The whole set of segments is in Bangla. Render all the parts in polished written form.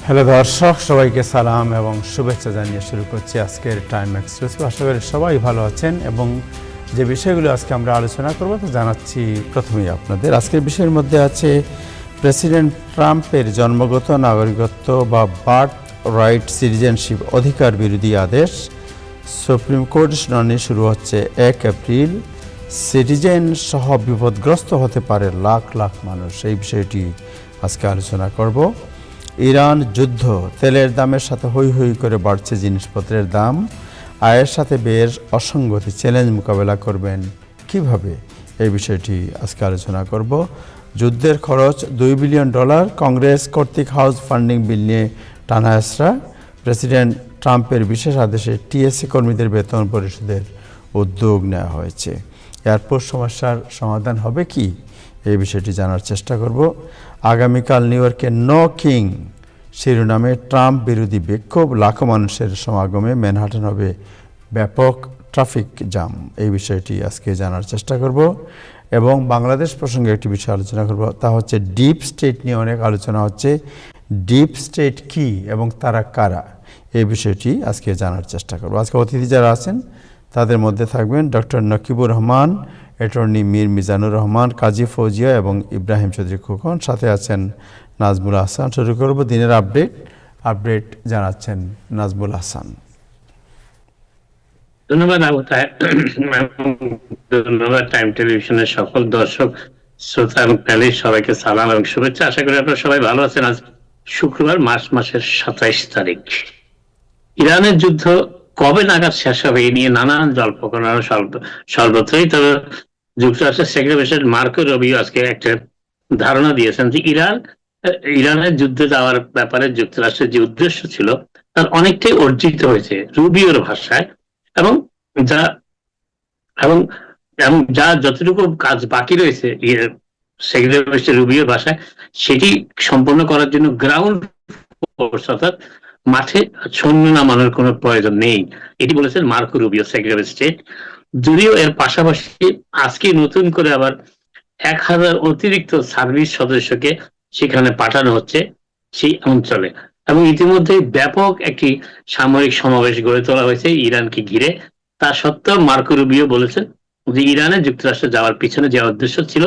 হ্যালো দর্শক, সবাইকে সালাম এবং শুভেচ্ছা জানিয়ে শুরু করছি আজকের টাইম এক্সক্লুসিভ। আশা করি সবাই ভালো আছেন এবং যে বিষয়গুলো আজকে আমরা আলোচনা করব তা জানাচ্ছি প্রথমেই আপনাদের। আজকের বিষয়ের মধ্যে আছে প্রেসিডেন্ট ট্রাম্পের জন্মগত নাগরিকত্ব বা বার্থ রাইট সিটিজেনশিপ অধিকার বিরোধী আদেশ। সুপ্রিম কোর্ট শুনানি শুরু হচ্ছে 1 এপ্রিল। সিটিজেন সহ বিপদগ্রস্ত হতে পারে লাখ লাখ মানুষ, এই বিষয়টি আজকে আলোচনা করব। ইরান যুদ্ধ, তেলের দামের সাথে হৈ হৈ করে বাড়ছে জিনিসপত্রের দাম, আয়ের সাথে ব্যয়ের অসঙ্গতি, চ্যালেঞ্জ মোকাবেলা করবেন কিভাবে, এই বিষয়টি আজকে আলোচনা করব। যুদ্ধের খরচ $2 বিলিয়ন, কংগ্রেস কর্তৃক হাউস ফান্ডিং বিল নিয়ে টানা হেঁচড়া, প্রেসিডেন্ট ট্রাম্পের বিশেষ আদেশে টিএসসি কর্মীদের বেতন পরিশোধের উদ্যোগ নেওয়া হয়েছে। এয়ারপোর্ট সমস্যার সমাধান হবে কি, এই বিষয়টি জানার চেষ্টা করব। আগামীকাল নিউ ইয়র্কে নো কিং শিরোনামে ট্রাম্প বিরোধী বিক্ষোভ, লাখো মানুষের সমাগমে ম্যানহাটন হবে ব্যাপক ট্রাফিক জ্যাম, এই বিষয়টি আজকে জানার চেষ্টা করব। এবং বাংলাদেশ প্রসঙ্গে একটি বিষয় আলোচনা করব, তা হচ্ছে ডিপ স্টেট নিয়ে অনেক আলোচনা হচ্ছে। ডিপ স্টেট কি এবং তারা কারা, এই বিষয়টি আজকে জানার চেষ্টা করব। আজকে অতিথি যারা আছেন তাদের মধ্যে থাকবেন ডক্টর নকিবুর রহমান, অ্যাটর্নি মীর মিজানুর রহমান, কাজী ফৌজিয়া এবং ইব্রাহিম চৌধুরী খোকন, সাথে আছেন নাজমুল হাসান। শুরু করব দিনের আপডেট জানাচ্ছেন নাজমুল হাসান। ধন্যবাদ ধন্যবাদ টাইম টেলিভিশনের সকল দর্শক, শ্রোতা এবং প্যানেলিস্ট সবাইকে সালাম এবং শুভেচ্ছা। আশা করি আপনারা সবাই ভালো আছেন। আজ শুক্রবার, মার্চ মাসের 27 তারিখ। ইরানের যুদ্ধ কবে নাগাদ শেষ হবে এ নিয়ে নানান জল্পনা সর্বত্রই। তবে যুক্তরাষ্ট্রের সেক্রেটারি প্রেসিডেন্ট মার্কো রুবিও আজকে একটা ধারণা দিয়েছেন যে ইরানের যুদ্ধে যাওয়ার ব্যাপারে যুক্তরাষ্ট্রের যে উদ্দেশ্য ছিল তার অনেকটাই অর্জিত হয়েছে রুবিওর ভাষায়, এবং যা এবং এবং যা যতটুকু কাজ বাকি রয়েছে সেক্রেটারি প্রেসিডেন্ট রুবিওর ভাষায়, সেটি সম্পন্ন করার জন্য গ্রাউন্ড ফোর্স অর্থাৎ মাঠে সৈন্য নামানোর কোনো প্রয়োজন নেই, এটি বলেছেন মার্কো রুবিও, সেক্রেটারি স্টেট। যদিও এর পাশাপাশি আজকে নতুন করে আবার 1000 অতিরিক্ত সার্ভিস সদস্যকে সেখানে পাঠানো হচ্ছে সেই অঞ্চলে, এবং ইতিমধ্যে ব্যাপক একটি সামরিক সমাবেশ গড়ে তোলা হয়েছে ইরানকে ঘিরে। তা সত্ত্বেও মার্কো রুবিও বলেছেন যে ইরানে যুক্তরাষ্ট্র যাওয়ার পিছনে যে উদ্দেশ্য ছিল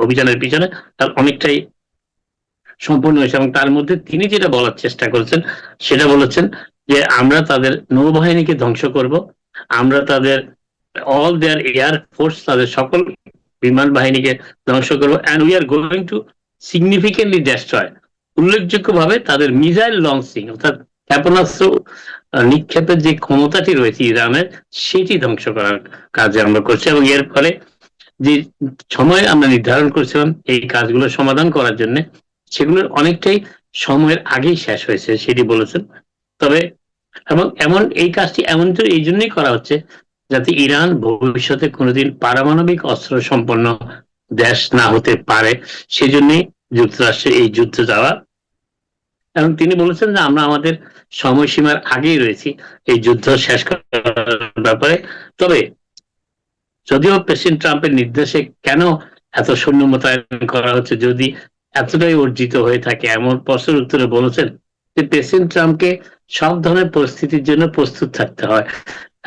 অভিযানের পিছনে, তার অনেকটাই সম্পূর্ণ হয়েছে। এবং তার মধ্যে তিনি যেটা বলার চেষ্টা করেছেন সেটা বলেছেন যে আমরা তাদের নৌবাহিনীকে ধ্বংস করব, আমরা তাদের অল দেয়ার এয়ার ফোর্স, তাদের সকল বিমান বাহিনীকে ধ্বংস করবো, and we are going to significantly destroy, উল্লেখযোগ্যভাবে তাদের মিসাইল লঞ্চিং অর্থাৎ ক্ষেপণাস্ত্র নিক্ষেপের যে ক্ষমতাটি রয়েছে ইরানের, সেটি ধ্বংস করার কাজে আমরা করছি। এবং এর ফলে যে সময় আমরা নির্ধারণ করেছিলাম এই কাজগুলো সমাধান করার জন্য, সেগুলোর অনেকটাই সময়ের আগেই শেষ হয়েছে সেটি বলেছেন। তবে এমন এই কাজটি এমন তো এই জন্যই করা হচ্ছে যাতে ইরান ভবিষ্যতে কোনোদিন পারমাণবিক অস্ত্র সম্পন্ন দেশ না হতে পারে, সেজন্যই যুক্তরাষ্ট্রের এই যুদ্ধ যাওয়া। এবং তিনি বলেছেন যে আমরা আমাদের সময়সীমার আগেই রয়েছি এই যুদ্ধ শেষ করার ব্যাপারে। তবে যদিও প্রেসিডেন্ট ট্রাম্পের নির্দেশে কেন এত সৈন্য মোতায়েন করা হচ্ছে যদি এতটাই অর্জিত হয়ে থাকে, এমন প্রশ্নের উত্তরে বলেছেন যে প্রেসিডেন্ট ট্রাম্পকে সব ধরনের পরিস্থিতির জন্য প্রস্তুত থাকতে হয়,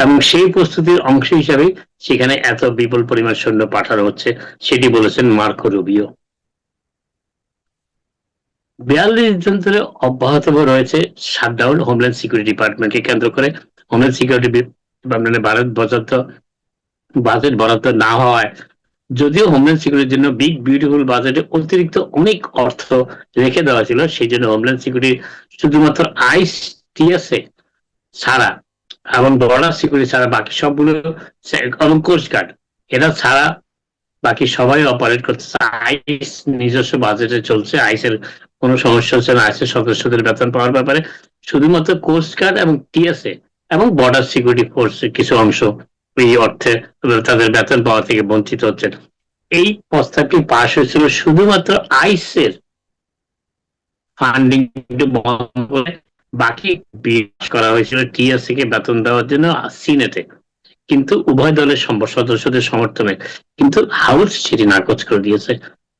এবং সেই প্রস্তুতির অংশ হিসাবে সেখানে এত বিপুল পরিমাণ সৈন্য পাঠানো হচ্ছে, সেটি বলেছেন মার্কো রুবিও। 42 দিন ধরে অব্যাহত রয়েছে শাটডাউন হোমল্যান্ড সিকিউরিটি ডিপার্টমেন্টকে কেন্দ্র করে। হোমল্যান্ড সিকিউরিটি ডিপার্টমেন্টে বাজেট বরাদ্দ না হওয়ায়, যদিও হোমল্যান্ড সিকিউরিটির জন্য বিগ বিউটিফুল বাজেটে অতিরিক্ত অনেক অর্থ রেখে দেওয়া ছিল, সেই জন্য হোমল্যান্ড সিকিউরিটি শুধুমাত্র আইস, টিএসএ ছাড়া এবং বর্ডার সিকিউরিটি ছাড়া বাকি সবগুলো, এবং কোস্ট গার্ড, এটা ছাড়া বাকি সবাই অপারেট করতেছে। আইস নিজস্ব বাজেটে চলছে, আইসের কোনো সমস্যা হচ্ছে না আইসের সদস্যদের বেতন পাওয়ার ব্যাপারে। শুধুমাত্র কোস্ট গার্ড এবং টিএসএ এবং বর্ডার সিকিউরিটি ফোর্সের কিছু অংশ এই অর্থে তাদের বেতন পাওয়া থেকে বঞ্চিত হচ্ছে। এই প্রস্তাবটি পাশ হয়েছিল শুধুমাত্র আইসের ফান্ডিং বন্ধ করে, বাকি বিশ করা হয়েছিল টিএসসি কে বেতন দেওয়ার জন্য সিনেটে, কিন্তু উভয় দলের সদস্যদের সমর্থনে, কিন্তু হাউস সেটি নাকচ করে দিয়েছে।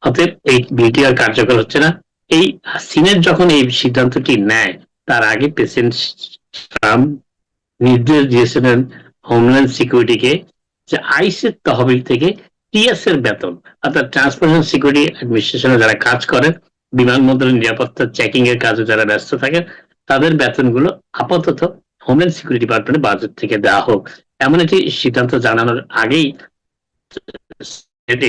অতএব এই বিলটি আর কার্যকর হচ্ছে না। এই সিনেট যখন এই সিদ্ধান্তটি নেয় তার আগে প্রেসিডেন্ট ট্রাম্প নির্দেশ দিয়েছিলেন হোমল্যান্ড সিকিউরিটিকে যে আইসের তহবিল থেকে টিএস এর বেতন, অর্থাৎ ট্রান্সপোর্টেশন সিকিউরিটি অ্যাডমিনিস্ট্রেশনে যারা কাজ করেন, বিমানবন্দরের নিরাপত্তা চেকিং এর কাজে যারা ব্যস্ত থাকেন, তাদের বেতনগুলো আপাতত হোমল্যান্ড সিকিউরিটি ডিপার্টমেন্টের বাজেট থেকে দেওয়া হোক, এমন একটি সিদ্ধান্ত জানানোর আগেই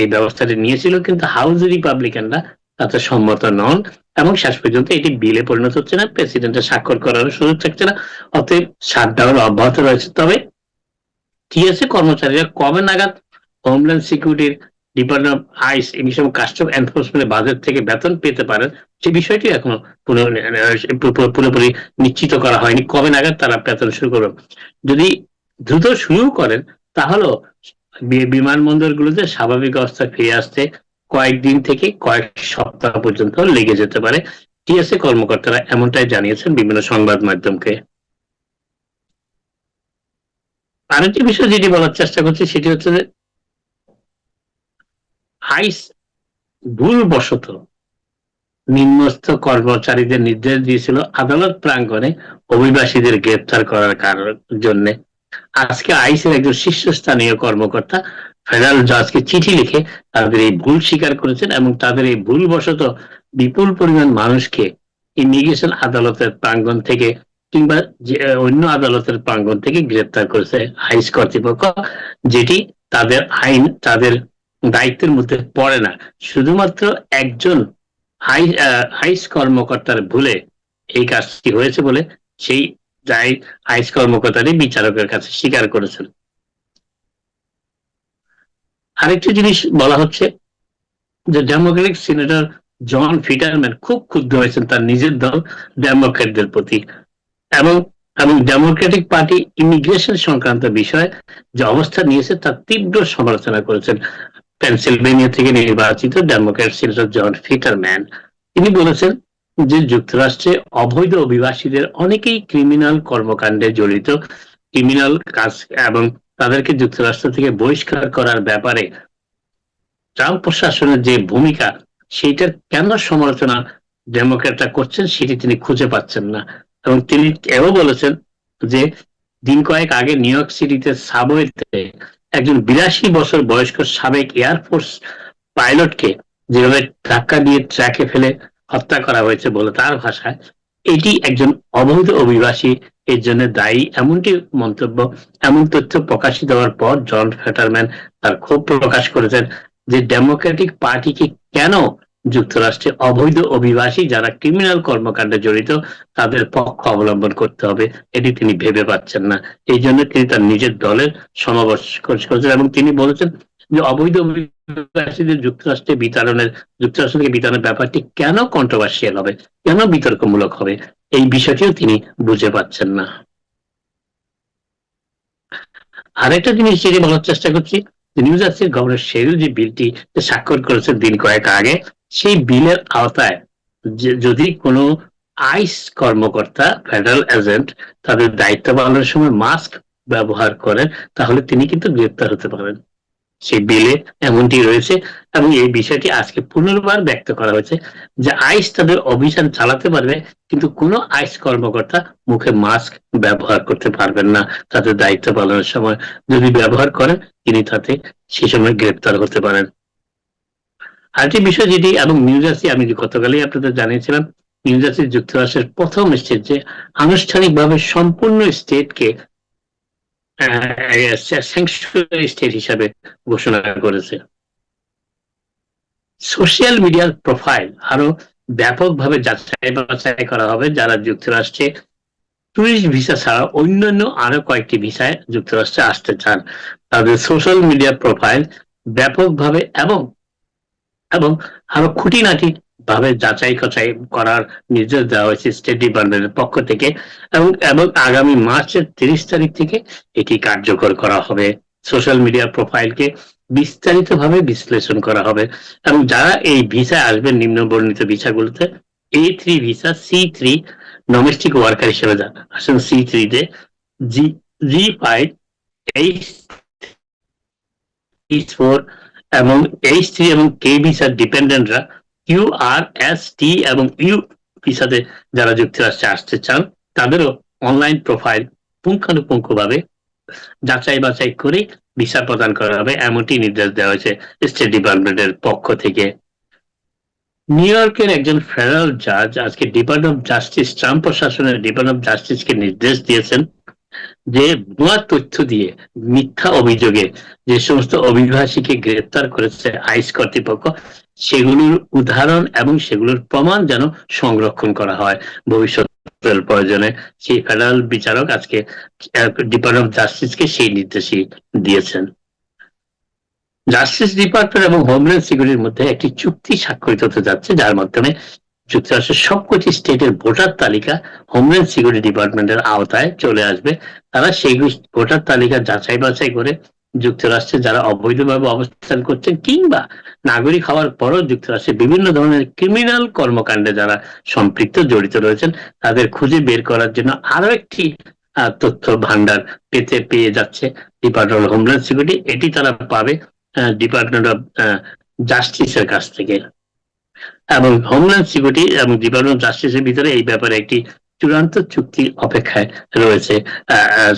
এই ব্যবস্থাটি নিয়েছিল। কিন্তু হাউস রিপাবলিকানরা তাতে সম্মত নন এবং শেষ পর্যন্ত এটি বিলে পরিণত হচ্ছে না, প্রেসিডেন্টের স্বাক্ষর করার সুযোগ থাকছে না, অতএব শাটডাউন অব্যাহত রয়েছে। তবে টিএসএ কর্মচারীরা কবে নাগাদ হোমল্যান্ড সিকিউরিটির department of ICE immigration custom এনফোর্সমেন্টের বাজেট থেকে বেতন পেতে পারেন, সে বিষয়টি এখনো পুরোপুরি নিশ্চিত করা হয়নি কবে নাগাদ তারা বেতন শুরু করবে। যদি দ্রুত শুরু করেন তাহলে বিমানবন্দরগুলোতে স্বাভাবিক অবস্থায় ফিরে আসতে কয়েকদিন থেকে কয়েক সপ্তাহ পর্যন্ত লেগে যেতে পারে, টিএসএ কর্মকর্তারা এমনটাই জানিয়েছেন বিভিন্ন সংবাদ মাধ্যমকে। আরেকটি বিষয় যেটি বলার চেষ্টা করছি সেটি হচ্ছে যে আইস ভুলবশত নিম্নস্থ কর্মচারীদের নির্দেশ দিয়েছিল আদালত প্রাঙ্গণে অভিবাসীদের গ্রেপ্তার করার জন্য। আজকে আইসের একজন শীর্ষস্থানীয় কর্মকর্তা ফেডারেল জাজকে চিঠি লিখে তাদের এই ভুল স্বীকার করেছেন এবং তাদের এই ভুলবশত বিপুল পরিমাণ মানুষকে ইমিগ্রেশন আদালতের প্রাঙ্গণ থেকে কিংবা অন্য আদালতের প্রাঙ্গণ থেকে গ্রেপ্তার করেছে আইস কর্তৃপক্ষ, যেটি তাদের আইন তাদের দায়িত্বের মধ্যে পড়ে না। শুধুমাত্র একজন আইস কর্মকর্তার ভুলে এই কাজটি হয়েছে বলে সেই আইস কর্মকর্তারই বিচারকের কাছে স্বীকার করেছেন। আরেকটি জিনিস বলা হচ্ছে যে ডেমোক্রেটিক সিনেটর জন ফিটারম্যান খুব ক্ষুব্ধ হয়েছেন তার নিজের দল ডেমোক্রেটদের প্রতি এবং এবং ডেমোক্রেটিক পার্টি ইমিগ্রেশন সংক্রান্ত বিষয়ে যে অবস্থা নিয়েছে তার তীব্র সমালোচনা করেছেন। পেনসিলভেনিয়া থেকে নির্বাচিত ডেমোক্রেট সিনেটর জন ফিটারম্যান তিনি বলেছেন যে যুক্তরাষ্ট্রে অবৈধ অভিবাসীদের অনেকেই ক্রিমিনাল কর্মকাণ্ডে জড়িত, ক্রিমিনাল কাজ এবং তাদেরকে যুক্তরাষ্ট্র থেকে বহিষ্কার করার ব্যাপারে ট্রাম্প প্রশাসনের যে ভূমিকা সেইটার কেন সমালোচনা ডেমোক্রেটরা করছেন সেটি তিনি খুঁজে পাচ্ছেন না। এবং তিনি এও বলেছেন যে দিন কয়েক আগে নিউ ইয়র্ক সিটিতে সাবওয়েতে একজন 82 বছর বয়স্ক সাবেক এয়ারফোর্স পাইলটকে যেভাবে ধাক্কা দিয়ে ট্র্যাকে ফেলে হত্যা করা হয়েছে বলে তার ভাষায় এটি একজন অবৈধ অভিবাসী এর জন্য দায়ী, এমনটি মন্তব্য এমন তথ্য প্রকাশিত হওয়ার পর জন ফেটারম্যান তার ক্ষোভ প্রকাশ করেছেন যে ডেমোক্রেটিক পার্টিকে কেন যুক্তরাষ্ট্রে অবৈধ অভিবাসী যারা ক্রিমিনাল কর্মকাণ্ডে জড়িত তাদের পক্ষ অবলম্বন করতে হবে এটি তিনি ভেবে পাচ্ছেন না। এই জন্য তিনি তার নিজের দলের সমাবেশ করেছেন এবং তিনি বলেছেন যে অবৈধ অভিবাসীদের যুক্তরাষ্ট্রে বিতরণের ব্যাপারটি কেন কন্ট্রোভার্সিয়াল হবে, কেন বিতর্কমূলক হবে, এই বিষয়টিও তিনি বুঝে পাচ্ছেন না। আরেকটা জিনিস যেটি বলার চেষ্টা করছি, নিউ জার্সির গভর্নর শেরিল যে বিলটি স্বাক্ষর করেছেন দিন কয়েক আগে, সেই বিলের আওতায় যদি কোনো আইস কর্মকর্তা ফেডারেল এজেন্ট তাদের দায়িত্ব পালনের সময় মাস্ক ব্যবহার করেন তাহলে তিনি কিন্তু গ্রেপ্তার হতে পারেন, সেই বিলে এমনটি রয়েছে। এবং এই বিষয়টি আজকে পুনর্বার ব্যক্ত করা হয়েছে যে আইস তাদের অভিযান চালাতে পারবে কিন্তু কোনো আইস কর্মকর্তা মুখে মাস্ক ব্যবহার করতে পারবেন না তাদের দায়িত্ব পালনের সময়, যদি ব্যবহার করেন তিনি তাতে সেই সময় গ্রেপ্তার হতে পারেন। আরেকটি বিষয় যেটি এবং নিউ জার্সি আমি গতকালই আপনাদের জানিয়েছিলাম, নিউ জার্সি যুক্তরাষ্ট্রের প্রথম স্টেট যে আনুষ্ঠানিকভাবে সম্পূর্ণ স্টেটকে স্যাংচুয়ারি স্টেট হিসাবে ঘোষণা করেছে। সোশ্যাল মিডিয়ার প্রোফাইল আরো ব্যাপকভাবে যাচাই বাছাই করা হবে যারা যুক্তরাষ্ট্রে টুরিস্ট ভিসা ছাড়া অন্যান্য আরো কয়েকটি ভিসায় যুক্তরাষ্ট্রে আসতে চান, তাদের সোশ্যাল মিডিয়া প্রোফাইল ব্যাপকভাবে এবং এবং আরো খুঁটিনাটি ভাবে যাচাই বাছাই করার নির্দেশ দেওয়া হয়েছে স্টেট ডিপার্টমেন্টের পক্ষ থেকে এবং এবং আগামী মার্চের 30 তারিখ থেকে এটি কার্যকর করা হবে। সোশ্যাল মিডিয়া প্রোফাইলকে বিস্তারিতভাবে বিশ্লেষণ করা হবে এবং যারা এই ভিসায় আসবেন নিম্ন বর্ণিত ভিসাগুলোতে A3 visa, C3 domestic worker হিসেবে আসেন, C3 তে G5 H4 এবং H3 এবং K ভিসার ডিপেন্ডেন্টরা QRST এবং ইউ ভিসাতে যারা যুক্তরাষ্ট্রে আসতে চান তাদেরও অনলাইন প্রোফাইল পুঙ্খানুপুঙ্খভাবে যাচাই বাছাই করে ভিসা প্রদান করা হবে, এমনটি নির্দেশ দেওয়া হয়েছে স্টেট ডিপার্টমেন্টের পক্ষ থেকে। নিউ ইয়র্কের একজন ফেডারেল জাজ আজকে ডিপার্টমেন্ট অফ জাস্টিস, ট্রাম্প প্রশাসনের ডিপার্টমেন্ট অফ জাস্টিসকে নির্দেশ দিয়েছেন যে ভুয়া তথ্য দিয়ে মিথ্যা অভিযোগে যে সমস্ত অভিবাসীকে গ্রেপ্তার করেছে আইস কর্তৃপক্ষ, সেগুলোর উদাহরণ এবং সেগুলোর প্রমাণ যেন সংরক্ষণ করা হয় ভবিষ্যতের প্রয়োজনে। সেই ফেডারেল বিচারক আজকে ডিপার্টমেন্ট অফ জাস্টিসকে সেই নির্দেশই দিয়েছেন। জাস্টিস ডিপার্টমেন্ট এবং হোমল্যান্ড সিকিউরিটির মধ্যে একটি চুক্তি স্বাক্ষরিত হতে যাচ্ছে, যার মাধ্যমে যুক্তরাষ্ট্রের সবকটি স্টেটের ভোটার তালিকা হোমল্যান্ড সিকিউরিটি ডিপার্টমেন্টের আওতায় চলে আসবে। তারা সেই ভোটার তালিকা যাচাই বাছাই করে যুক্তরাষ্ট্রে যারা অবৈধভাবে অবস্থান করছেন কিংবা নাগরিক হওয়ার পরও যুক্তরাষ্ট্রে বিভিন্ন ধরনের ক্রিমিনাল কর্মকাণ্ডে যারা সম্পৃক্ত জড়িত রয়েছেন তাদের খুঁজে বের করার জন্য আরো একটি তথ্য ভান্ডার পেয়ে যাচ্ছে ডিপার্টমেন্ট অফ হোমল্যান্ড সিকিউরিটি। এটি তারা পাবে ডিপার্টমেন্ট অফ জাস্টিসের কাছ থেকে। এবং হোমল্যান্ড সিকিউরিটি এবং ডিপার্টমেন্ট অফ জাস্টিসের ভিতরে এই ব্যাপারে একটি চূড়ান্ত চুক্তি অপেক্ষায় রয়েছে,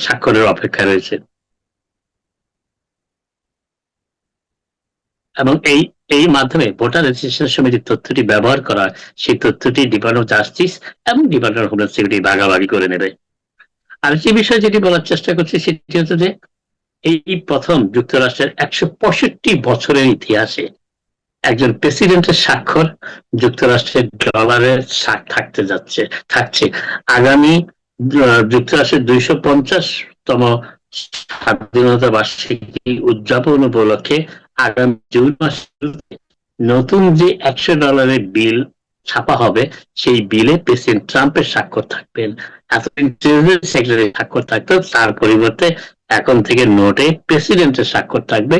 স্বাক্ষরের অপেক্ষায় রয়েছে। এবং এই মাধ্যমে ভোটার রেজিস্ট্রেশন সমিতির তথ্যটি ব্যবহার করা হয়, সেই তথ্যটি ডিপার্টমেন্ট অফ জাস্টিস এবং ডিপার্টমেন্ট অফ হোমল্যান্ড সিকিউরিটি ভাগাভাগি করে নেবে। আর যে বিষয় যেটি বলার চেষ্টা করছি সেটি হচ্ছে যে এই প্রথম যুক্তরাষ্ট্রের 165 বছরের ইতিহাসে একজন প্রেসিডেন্টের স্বাক্ষর যুক্তরাষ্ট্রের ডলারে থাকছে। আগামী যুক্তরাষ্ট্রের 250তম স্বাধীনতা বার্ষিকী উদযাপন উপলক্ষে আগামী জুন মাসে নতুন যে $100 বিল ছাপা হবে, সেই বিলে প্রেসিডেন্ট ট্রাম্পের স্বাক্ষর থাকবেন। এতদিন ট্রেজারি সেক্রেটারি স্বাক্ষর থাকতো, তার পরিবর্তে এখন থেকে নোটে প্রেসিডেন্টের স্বাক্ষর থাকবে।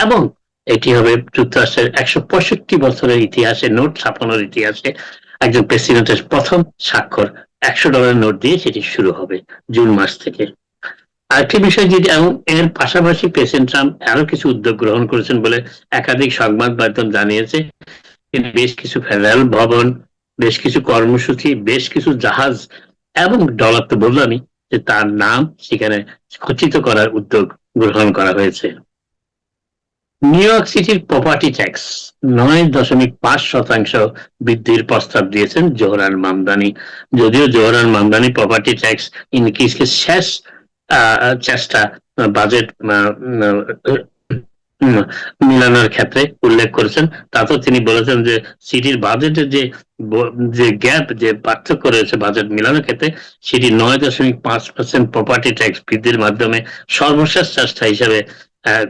এবং এটি হবে যুক্তরাষ্ট্রের 165 বছরের ইতিহাসে, নোট ছাপানোর ইতিহাসে একজন প্রেসিডেন্টের প্রথম স্বাক্ষর। $100 নোট দিয়ে সেটি শুরু হবে জুন মাস থেকে। আরেকটি বিষয় যেটি, এবং এর পাশাপাশি প্রেসিডেন্ট ট্রাম্প আরো কিছু উদ্যোগ গ্রহণ করেছেন বলে একাধিক সংবাদ মাধ্যম জানিয়েছে। তিনি বেশ কিছু ফেডারেল ভবন, বেশ কিছু কর্মসূচি, বেশ কিছু জাহাজ এবং ডলার তো বললামই যে তার নাম সেখানে খচিত করার উদ্যোগ গ্রহণ করা হয়েছে। নিউ ইয়র্ক সিটির প্রপার্টি ট্যাক্স 9.5% বৃদ্ধির প্রস্তাব দিয়েছেন জোহরান মামদানি। যদিও জোহরান মামদানি প্রপার্টি ট্যাক্স ইনক্রিজকে শেষ চেষ্টা বাজেট মিলানোর ক্ষেত্রে উল্লেখ করেছেন, তাতেও তিনি বলেছেন যে সিটির বাজেটের যে গ্যাপ, যে পার্থক্য রয়েছে বাজেট মিলানোর ক্ষেত্রে, সেটি 9.5% প্রপার্টি ট্যাক্স বৃদ্ধির মাধ্যমে সর্বশেষ চেষ্টা হিসেবে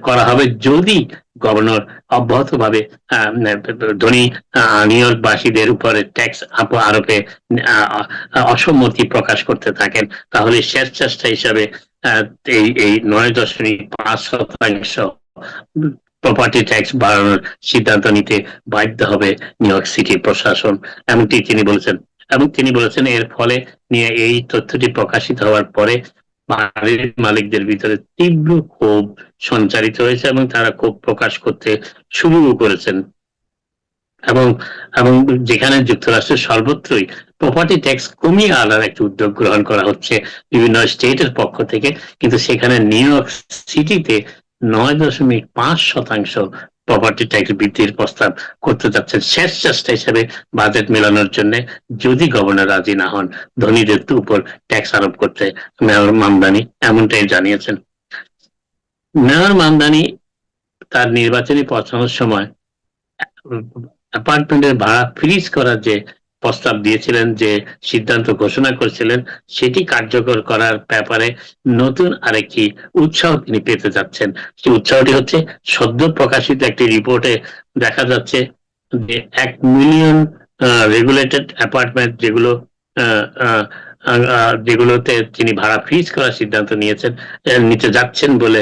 করা হবে, যদি গভর্নর অব্যাহতভাবে ধনী নিউ ইয়র্কবাসীদের উপরে ট্যাক্স আরোপে অসম্মতি প্রকাশ করতে থাকেন, তাহলে শেষ চেষ্টা হিসাবে এই 9.5% প্রপার্টি ট্যাক্স বাড়ানোর সিদ্ধান্ত নিতে বাধ্য হবে নিউ ইয়র্ক সিটি প্রশাসন, এমনটি তিনি বলেছেন। এবং তিনি বলেছেন এর ফলে নিয়ে এই তথ্যটি প্রকাশিত হওয়ার পরে বাড়ির মালিকদের ভিতরে তীব্র ক্ষোভ সঞ্চারিত হয়েছে এবং তারা ক্ষোভ প্রকাশ করতে শুরু করেছেন। এবং যেখানে যুক্তরাষ্ট্রের সর্বত্রই প্রপার্টি ট্যাক্স কমিয়ে আনার একটি উদ্যোগ গ্রহণ করা হচ্ছে বিভিন্ন স্টেটের পক্ষ থেকে, কিন্তু সেখানে নিউ ইয়র্ক সিটিতে 9.5% প্রপার্টি ট্যাক্স বৃদ্ধির প্রস্তাব করতে যাচ্ছেন শেষ চেষ্টা হিসেবে বাজেট মেলানোর জন্য, যদি গভর্নর রাজি না হন ধনীদের উপর ট্যাক্স আরোপ করতে। মেয়র মামদানি এমনটাই জানিয়েছেন। মেয়র মামদানি তার নির্বাচনী প্রচারণার সময় অ্যাপার্টমেন্টের ভাড়া ফ্রিজ করার যে প্রস্তাব দিয়েছিলেন, যে সিদ্ধান্ত ঘোষণা করেছিলেন, সেটি কার্যকর করার ব্যাপারে নতুন আরেকটি উৎসাহ তিনি পেতে যাচ্ছেন। সেই উৎসাহটি হচ্ছে সদ্য প্রকাশিত একটি রিপোর্টে দেখা যাচ্ছে যে 1 মিলিয়ন রেগুলেটেড অ্যাপার্টমেন্ট যেগুলোতে তিনি ভাড়া ফ্রিজ করার সিদ্ধান্ত নিতে যাচ্ছেন বলে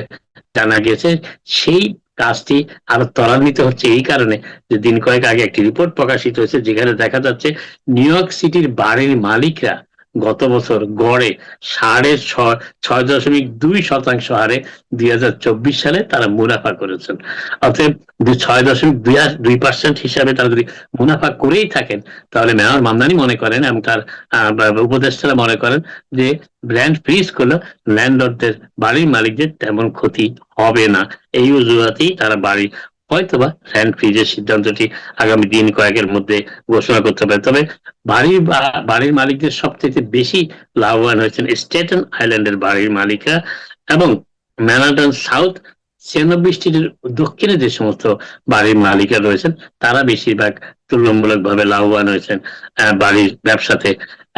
জানা গেছে। সেই কাজটি আরো ত্বরান্বিত হচ্ছে এই কারণে যে দিন কয়েক আগে একটি রিপোর্ট প্রকাশিত হয়েছে যেখানে দেখা যাচ্ছে নিউ ইয়র্ক সিটির বাড়ির মালিকরা গত বছর গড়ে 6.2% হারে 2024 সালে তারা মুনাফা করেছেন। অতএব 6.2% হিসাবে তারা যদি মুনাফা করেই থাকেন, তাহলে মেয়র মামদানি মনে করেন এবং তার উপদেষ্টারা মনে করেন যে ল্যান্ড ফ্রিজ করলে ল্যান্ডলর্ডদের, বাড়ির মালিকদের তেমন ক্ষতি হবে না। এই অজুহাতেই তারা হয়তোবা ল্যান্ড ফ্রিজের সিদ্ধান্তটি আগামী দিন কয়েকের মধ্যে ঘোষণা করতে পারে। তবে বাড়ির মালিকদের সবথেকে বেশি লাভবান হয়েছেন স্টেটেন আইল্যান্ডের বাড়ির মালিকরা, এবং ম্যানহাটন সাউথ 96 স্ট্রিটের দক্ষিণে যে সমস্ত বাড়ির মালিকরা রয়েছেন তারা বেশিরভাগ তুলনামূলকভাবে লাভবান হয়েছেন বাড়ির ব্যবসাতে।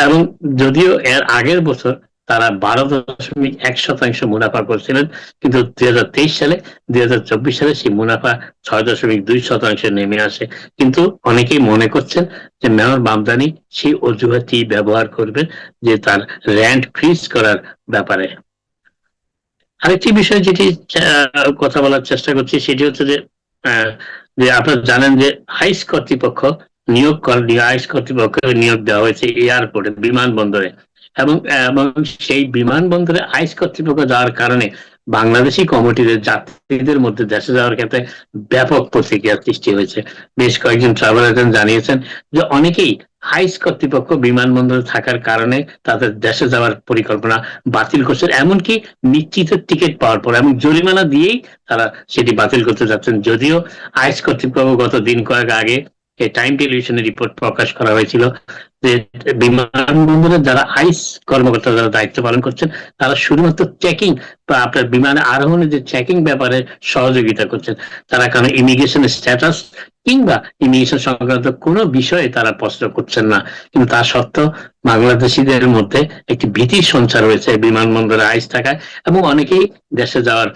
এবং যদিও এর আগের বছর তারা 12.1% মুনাফা করছিলেন, কিন্তু 2023 সালে 2024 সালে সেই মুনাফা 6.2% নেমে আসে। কিন্তু অনেকেই মনে করছেন যে মেয়র মামদানি সেই অজুহাতই ব্যবহার করবেন যে তার রেন্ট ফ্রিজ করার ব্যাপারে। আরেকটি বিষয় যেটি কথা বলার চেষ্টা করছি সেটি হচ্ছে যে আপনারা জানেন যে আইস কর্তৃপক্ষ নিয়োগ দেওয়া হয়েছে এয়ারপোর্টে, বিমানবন্দরে, এবং সেই বিমানবন্দরে আইস কর্তৃপক্ষ যাওয়ার কারণে বাংলাদেশি কমিটিদের যাত্রীদের মধ্যে দেশে যাওয়ার ক্ষেত্রে ব্যাপক প্রতিক্রিয়া সৃষ্টি হয়েছে। বেশ কয়েকজন ট্রাভেল এজেন্ট জানিয়েছেন যে অনেকেই আইস কর্তৃপক্ষ বিমানবন্দরে থাকার কারণে তাদের দেশে যাওয়ার পরিকল্পনা বাতিল করছেন, এমনকি নিশ্চিত টিকিট পাওয়ার পর এবং জরিমানা দিয়েই তারা সেটি বাতিল করতে যাচ্ছেন। যদিও আইস কর্তৃপক্ষ গত দিন কয়েক আগে এই টাইম টেলিভিশনের রিপোর্ট প্রকাশ করা হয়েছিল যে বিমানবন্দরে যারা আইস কর্মকর্তা যারা দায়িত্ব পালন করছেন তারা শুধুমাত্র চেকিং বা আপনার বিমানে আরোহণের যে চেকিং ব্যাপারে সহযোগিতা করছেন, তারা কারণ ইমিগ্রেশন স্ট্যাটাস কিংবা ইমিগ্রেশন সংক্রান্ত কোনো বিষয়ে তারা প্রশ্ন করছেন না। কিন্তু তা সত্ত্বেও বাংলাদেশিদের মধ্যে একটি ভীতির সঞ্চার হয়েছে বিমানবন্দরে আইস থাকায়, এবং অনেকেই দেশে যাওয়ার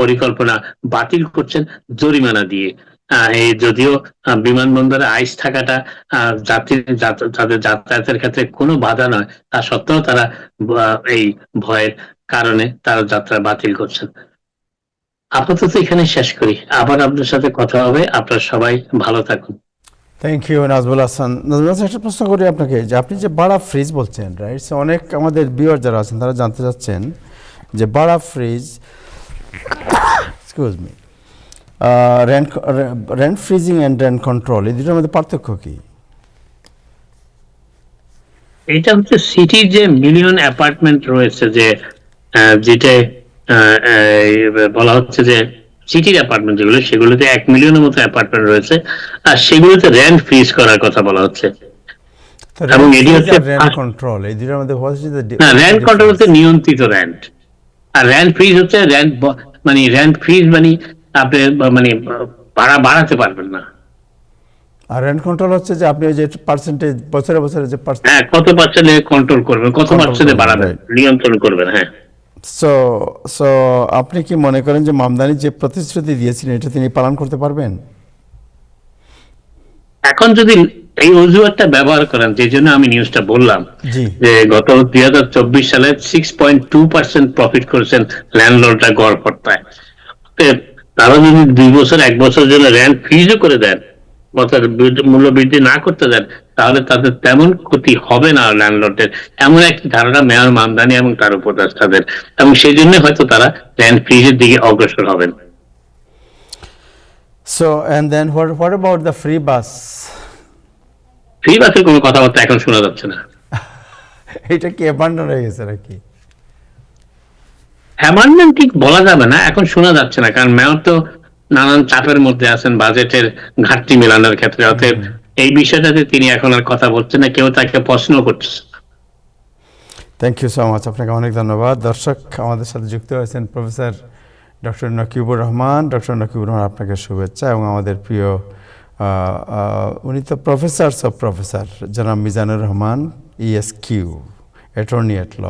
পরিকল্পনা বাতিল করছেন জরিমানা দিয়ে। যদিও বিমানবন্দরে আইস থাকাটা তাদের যাতায়াতের ক্ষেত্রে কোনো বাধা নয়, তা সত্ত্বেও তারা এই ভয়ের কারণে তারা যাত্রা বাতিল করছেন। আপাতত এখানে শেষ করি, আবার আপনার সাথে কথা হবে। আপনারা সবাই ভালো থাকুন। Thank you Nazmul Hasan. নাজমুল হাসান, একটা প্রশ্ন করি আপনাকে, যে আপনি যে বাড়া ফ্রিজ বলছেন, রাইট, অনেক আমাদের ভিউয়ার যারা আছেন তারা জানতে চাচ্ছেন যে বাড়া fridge, excuse me, rent freezing and rent control, এই দুটোর মধ্যে পার্থক্য কি? এটা হচ্ছে সিটির যে মিলিয়ন অ্যাপার্টমেন্ট রয়েছে, যেটা বলা হচ্ছে যে সিটির অ্যাপার্টমেন্ট যেগুলো, সেগুলোতে 1 মিলিয়নের মতো অ্যাপার্টমেন্ট রয়েছে, আর সেগুলোতে রেন্ট ফ্রিজ করার কথা বলা হচ্ছে। এবং এটি হচ্ছে রেন্ট কন্ট্রোল, এই দুটোর মধ্যে রেন্ট কন্ট্রোল হচ্ছে নিয়ন্ত্রিত রেন্ট, আর রেন্ট ফ্রিজ হচ্ছে রেন্ট ফ্রিজ মানে আপনি ভাড়া বাড়াতে পারবেন না। আর রেন্ট কন্ট্রোল হচ্ছে যে আপনি যে পার্সেন্টেজ বছরে বছরে যে কত পার্সেন্টে কন্ট্রোল করবেন, কত পার্সেন্টে বাড়াবেন, নিয়ন্ত্রণ করবেন। হ্যাঁ, সো আপনি কি মনে করেন যে মামদানি যে প্রতিশ্রুতি দিয়েছিলেন এটা তিনি পালন করতে পারবেন? এখন যদি এই অজুহাতটা ব্যবহার করেন, যে জন্য আমি নিউজটা বললাম যে গত 2024 সালে 6.2% প্রফিট করেছেন ল্যান্ডলর্ডরা গড় পড়তায়, তারা যদি 2 বছর 1 বছরের জন্য রেন্ট ফ্রিজও করে দেন, মূল্য বৃদ্ধি না করতে দেন, তাহলে তাদের তেমন ক্ষতি হবে না ল্যান্ডলর্ডের, এমন একটি ধারণা মেয়র মামদানি এবং তার উপদেষ্টাদের, এবং সেই জন্য হয়তো তারা রেন্ট ফ্রিজের দিকে অগ্রসর হবেন। So and then what about the free bus? Free বাসের কোনো কথাবার্তা এখন শোনা যাচ্ছে না। এটা কি অ্যাবান্ডন হয়ে গেছে নাকি? অ্যাবান্ডন ঠিক বলা যাবে না, এখন শোনা যাচ্ছে না, কারণ মেয়র তো নানান চাপের মধ্যে আছেন বাজেটের ঘাটতি মেলানোর ক্ষেত্রে। অতএব এই বিষয়টাতে তিনি এখন আর কথা বলছেন না, কেউ তাকে প্রশ্ন করছে। থ্যাংক ইউ সো মাচ, আপনাকে অনেক ধন্যবাদ। দর্শক, আমাদের সাথে যুক্ত হয়েছেন professor doctor Nakibur Rahman. Doctor Nakibur Rahman, আপনাকে শুভেচ্ছা। এবং আমাদের প্রিয় উনি তো প্রফেসরস অফ প্রফেসর জনাব মিজানুর রহমান, ESQ, অ্যাটর্নি এট ল,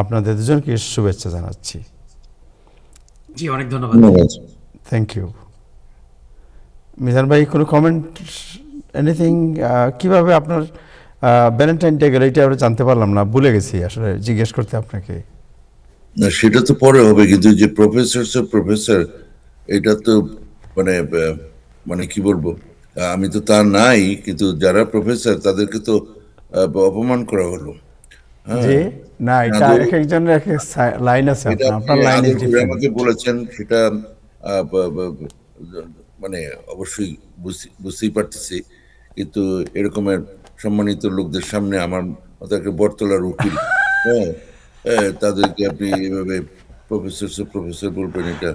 আপনাদের দুজনকে শুভেচ্ছা জানাচ্ছি। জি, অনেক ধন্যবাদ। Thank you. মিজান ভাই, কোনো কমেন্ট, এনিথিং? কিভাবে আপনার ভ্যালেন্টাইন ডে গেল এটা আমরা জানতে পারলাম না, ভুলে গেছি আসলে জিজ্ঞেস করতে আপনাকে। না, সেটা তো পরে হবে, কিন্তু যে প্রফেসর এটা তো মানে কি বলবো, আমি তো তা নাই, কিন্তু যারা প্রফেসর তাদেরকে তো অপমান করা হলো। হ্যাঁ, যে না, এটা আদৌ এক একজনের এক এক লাইন আছে, এটা আপনার আপনি আপনার লাইন ইজ আদর করে ডিফারেন্ট। আমাকে বলেছেন, সেটা আহ, ব- ব- ব- মানে অবশ্যই বুঝতেই পারতেছি, কিন্তু এরকমের সম্মানিত লোকদের সামনে আমার মতো একটা বটতলার উকিল, হ্যাঁ, তাদেরকে আপনি এভাবে প্রফেসর প্রফেসর বলবেন, এটা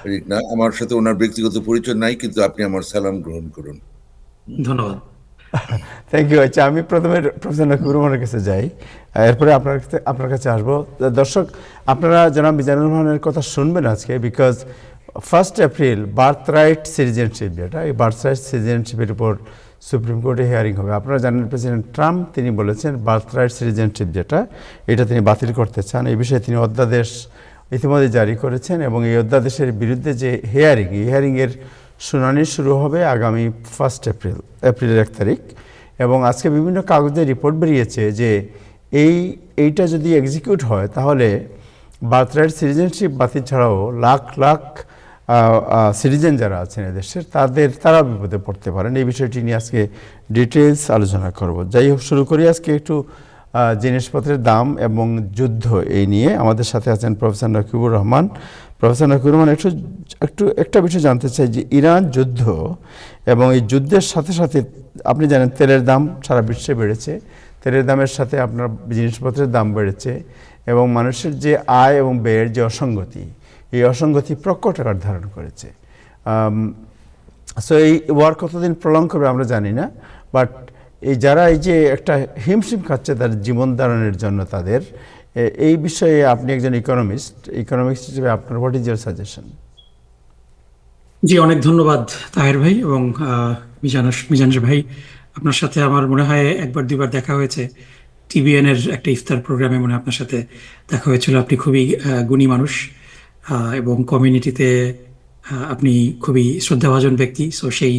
ঠিক না। আমার সাথে ওনার ব্যক্তিগত পরিচয় নাই, কিন্তু আপনি আমার সালাম গ্রহণ করুন। ধন্যবাদ। Thank you. আচ্ছা, আমি প্রথমে প্রফেসর নকিবুর রহমানের কাছে যাই, এরপরে আপনার কাছে আসবো। দর্শক, আপনারা জনাব মিজানুর রহমানের কথা শুনবেন আজকে, because 1 April birth right citizenship, যেটা এই বার্থ রাইট সিটিজেনশিপের উপর সুপ্রিম কোর্টে হিয়ারিং হবে। আপনারা জানেন প্রেসিডেন্ট ট্রাম্প তিনি বলেছেন বার্থ রাইট সিটিজেনশিপ যেটা, এটা তিনি বাতিল করতে চান। এই বিষয়ে তিনি অধ্যাদেশ ইতিমধ্যে জারি করেছেন, এবং এই অধ্যাদেশের বিরুদ্ধে যে হিয়ারিং, এই হিয়ারিংয়ের শুনানি শুরু হবে আগামী 1 এপ্রিলের 1 তারিখ। এবং আজকে বিভিন্ন কাগজে রিপোর্ট বেরিয়েছে যে এইটা যদি এক্সিকিউট হয়, তাহলে বার্থরাইট সিটিজেনশিপ বাতিল ছাড়াও লাখ লাখ সিটিজেন যারা আছেন এদেশের তারাও বিপদে পড়তে পারেন। এই বিষয়টি নিয়ে আজকে ডিটেলস আলোচনা করব। যাই হোক, শুরু করি আজকে একটু জিনিসপত্রের দাম এবং যুদ্ধ এই নিয়ে। আমাদের সাথে আছেন প্রফেসর নকিবুর রহমান। প্রফেসর নকিবুর রহমান, একটা বিষয় জানতে চাই যে ইরান যুদ্ধ এবং এই যুদ্ধের সাথে সাথে আপনি জানেন তেলের দাম সারা বিশ্বে বেড়েছে, তেলের দামের সাথে আপনার জিনিসপত্রের দাম বেড়েছে, এবং মানুষের যে আয় এবং ব্যয়ের যে অসঙ্গতি, এই অসঙ্গতি প্রকট আকার ধারণ করেছে। সো এই ওয়ার কতদিন প্রলং করবে আমরা জানি না, বাট যারা এই যে একটা হিমশিম খাচ্ছে তার জীবন ধারণের জন্য, তাদের এই বিষয়ে আপনি একজন ইকোনমিক্স হিসেবে আপনার হোয়াট ইজ ইউর সাজেশন? জি, অনেক ধন্যবাদ তাহের ভাই এবং মিজান ভাই। আপনার সাথে আমার মনে হয় একবার দুইবার দেখা হয়েছে, টিবিএন এর একটা ইফতার প্রোগ্রামে মনে হয় আপনার সাথে দেখা হয়েছিল। আপনি খুবই গুণী মানুষ, এবং কমিউনিটিতে আপনি খুবই শ্রদ্ধাভাজন ব্যক্তি। সো সেই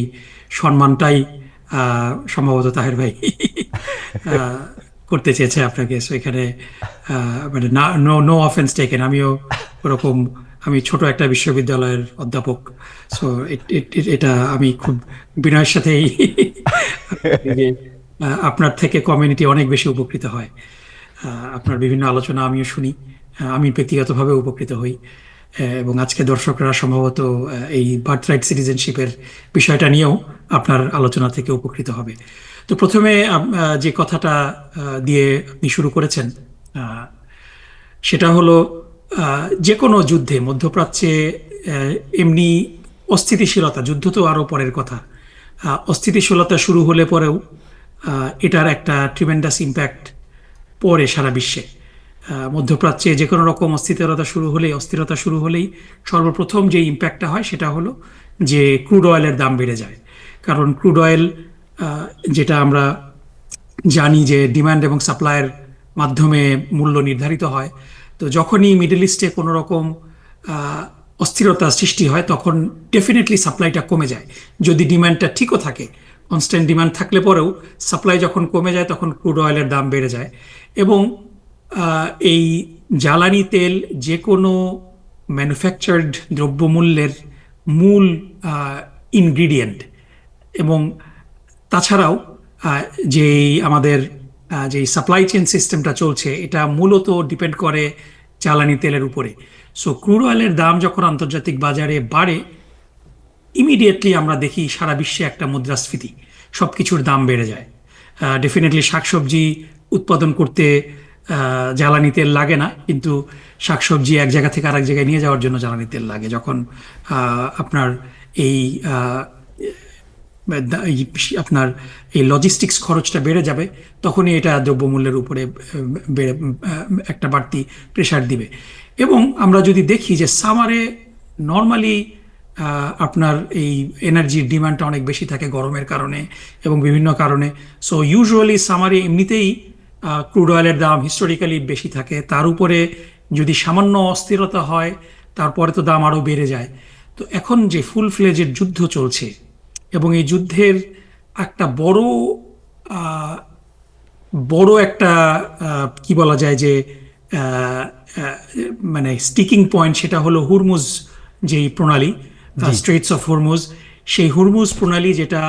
সম্মানটাই সম্ভবত তাহের ভাই আহ, করতে চেয়েছে আপনাকে। সো এখানে মানে নো নো অফেন্স টেকেন, আমিও ওরকম, আমি ছোট একটা বিশ্ববিদ্যালয়ের অধ্যাপক। সো এটা আমি খুব বিনয়ের সাথেই যে, আপনার থেকে কমিউনিটি অনেক বেশি উপকৃত হয়। আপনার বিভিন্ন আলোচনা আমিও শুনি, আমি ব্যক্তিগতভাবে উপকৃত হই। এবং আজকে দর্শকরা সম্ভবত এই বার্থরাইট সিটিজেনশিপের বিষয়টা নিয়েও আপনার আলোচনা থেকে উপকৃত হবে। তো প্রথমে যে কথাটা দিয়ে আপনি শুরু করেছেন, আহ, সেটা হলো যে কোনো যুদ্ধে মধ্যপ্রাচ্যে এমনি অস্থিতিশীলতা, যুদ্ধ তো আরো পরের কথা, অস্থিতিশীলতা শুরু হলে পরেও এটার একটা ট্রিমেন্ডাস ইম্প্যাক্ট পড়ে সারা বিশ্বে। মধ্যপ্রাচ্যে যে কোনো রকম অস্থিরতা শুরু হলেই সর্বপ্রথম যে ইম্প্যাক্টটা হয় সেটা হলো যে ক্রুড অয়েলের দাম বেড়ে যায়। কারণ ক্রুড অয়েল, যেটা আমরা জানি যে ডিমান্ড এবং সাপ্লাইয়ের মাধ্যমে মূল্য নির্ধারিত হয়, তো যখনই মিডল ইস্টে কোনো রকম অস্থিরতা সৃষ্টি হয় তখন ডেফিনেটলি সাপ্লাইটা কমে যায়। যদি ডিমান্ডটা ঠিকও থাকে, কনস্ট্যান্ট ডিমান্ড থাকলে পরেও সাপ্লাই যখন কমে যায় তখন ক্রুড অয়েলের দাম বেড়ে যায়। এবং এই জ্বালানি তেল যে কোনো ম্যানুফ্যাকচার্ড দ্রব্যমূল্যের মূল ইনগ্রিডিয়েন্ট। এবং তাছাড়াও যে আমাদের যে সাপ্লাই চেইন সিস্টেমটা চলছে, এটা মূলত ডিপেন্ড করে জ্বালানি তেলের উপরে। সো ক্রুড অয়েলের দাম যখন আন্তর্জাতিক বাজারে বাড়ে, ইমিডিয়েটলি আমরা দেখি সারা বিশ্বে একটা মুদ্রাস্ফীতি, সব কিছুর দাম বেড়ে যায়। ডেফিনেটলি শাকসবজি উৎপাদন করতে জ্বালানি তেল লাগে না, কিন্তু শাকসবজি এক জায়গা থেকে আরেক জায়গায় নিয়ে যাওয়ার জন্য জ্বালানি তেল লাগে। যখন আপনার এই আপনার এই লজিস্টিক্স খরচটা বেড়ে যাবে, তখনই এটা দ্রব্যমূল্যের উপরে একটা বাড়তি প্রেশার দিবে। এবং আমরা যদি দেখি যে সামারে নর্মালি আপনার এই এনার্জির ডিমান্ডটা অনেক বেশি থাকে গরমের কারণে এবং বিভিন্ন কারণে। সো ইউজুয়ালি সামারে এমনিতেই ক্রুড অয়েলের দাম হিস্টোরিক্যালি বেশি থাকে, তার উপরে যদি সামান্য অস্থিরতা হয় তারপরে তো দাম আরও বেড়ে যায়। তো এখন যে ফুল ফ্লেজের যুদ্ধ চলছে, এবং এই যুদ্ধের একটা বড় একটা কি বলা যায় যে মানে স্টিকিং পয়েন্ট, সেটা হলো হুরমুজ যেই প্রণালী, স্ট্রেটস অফ হুরমুজ। সেই হুরমুজ প্রণালী যেটা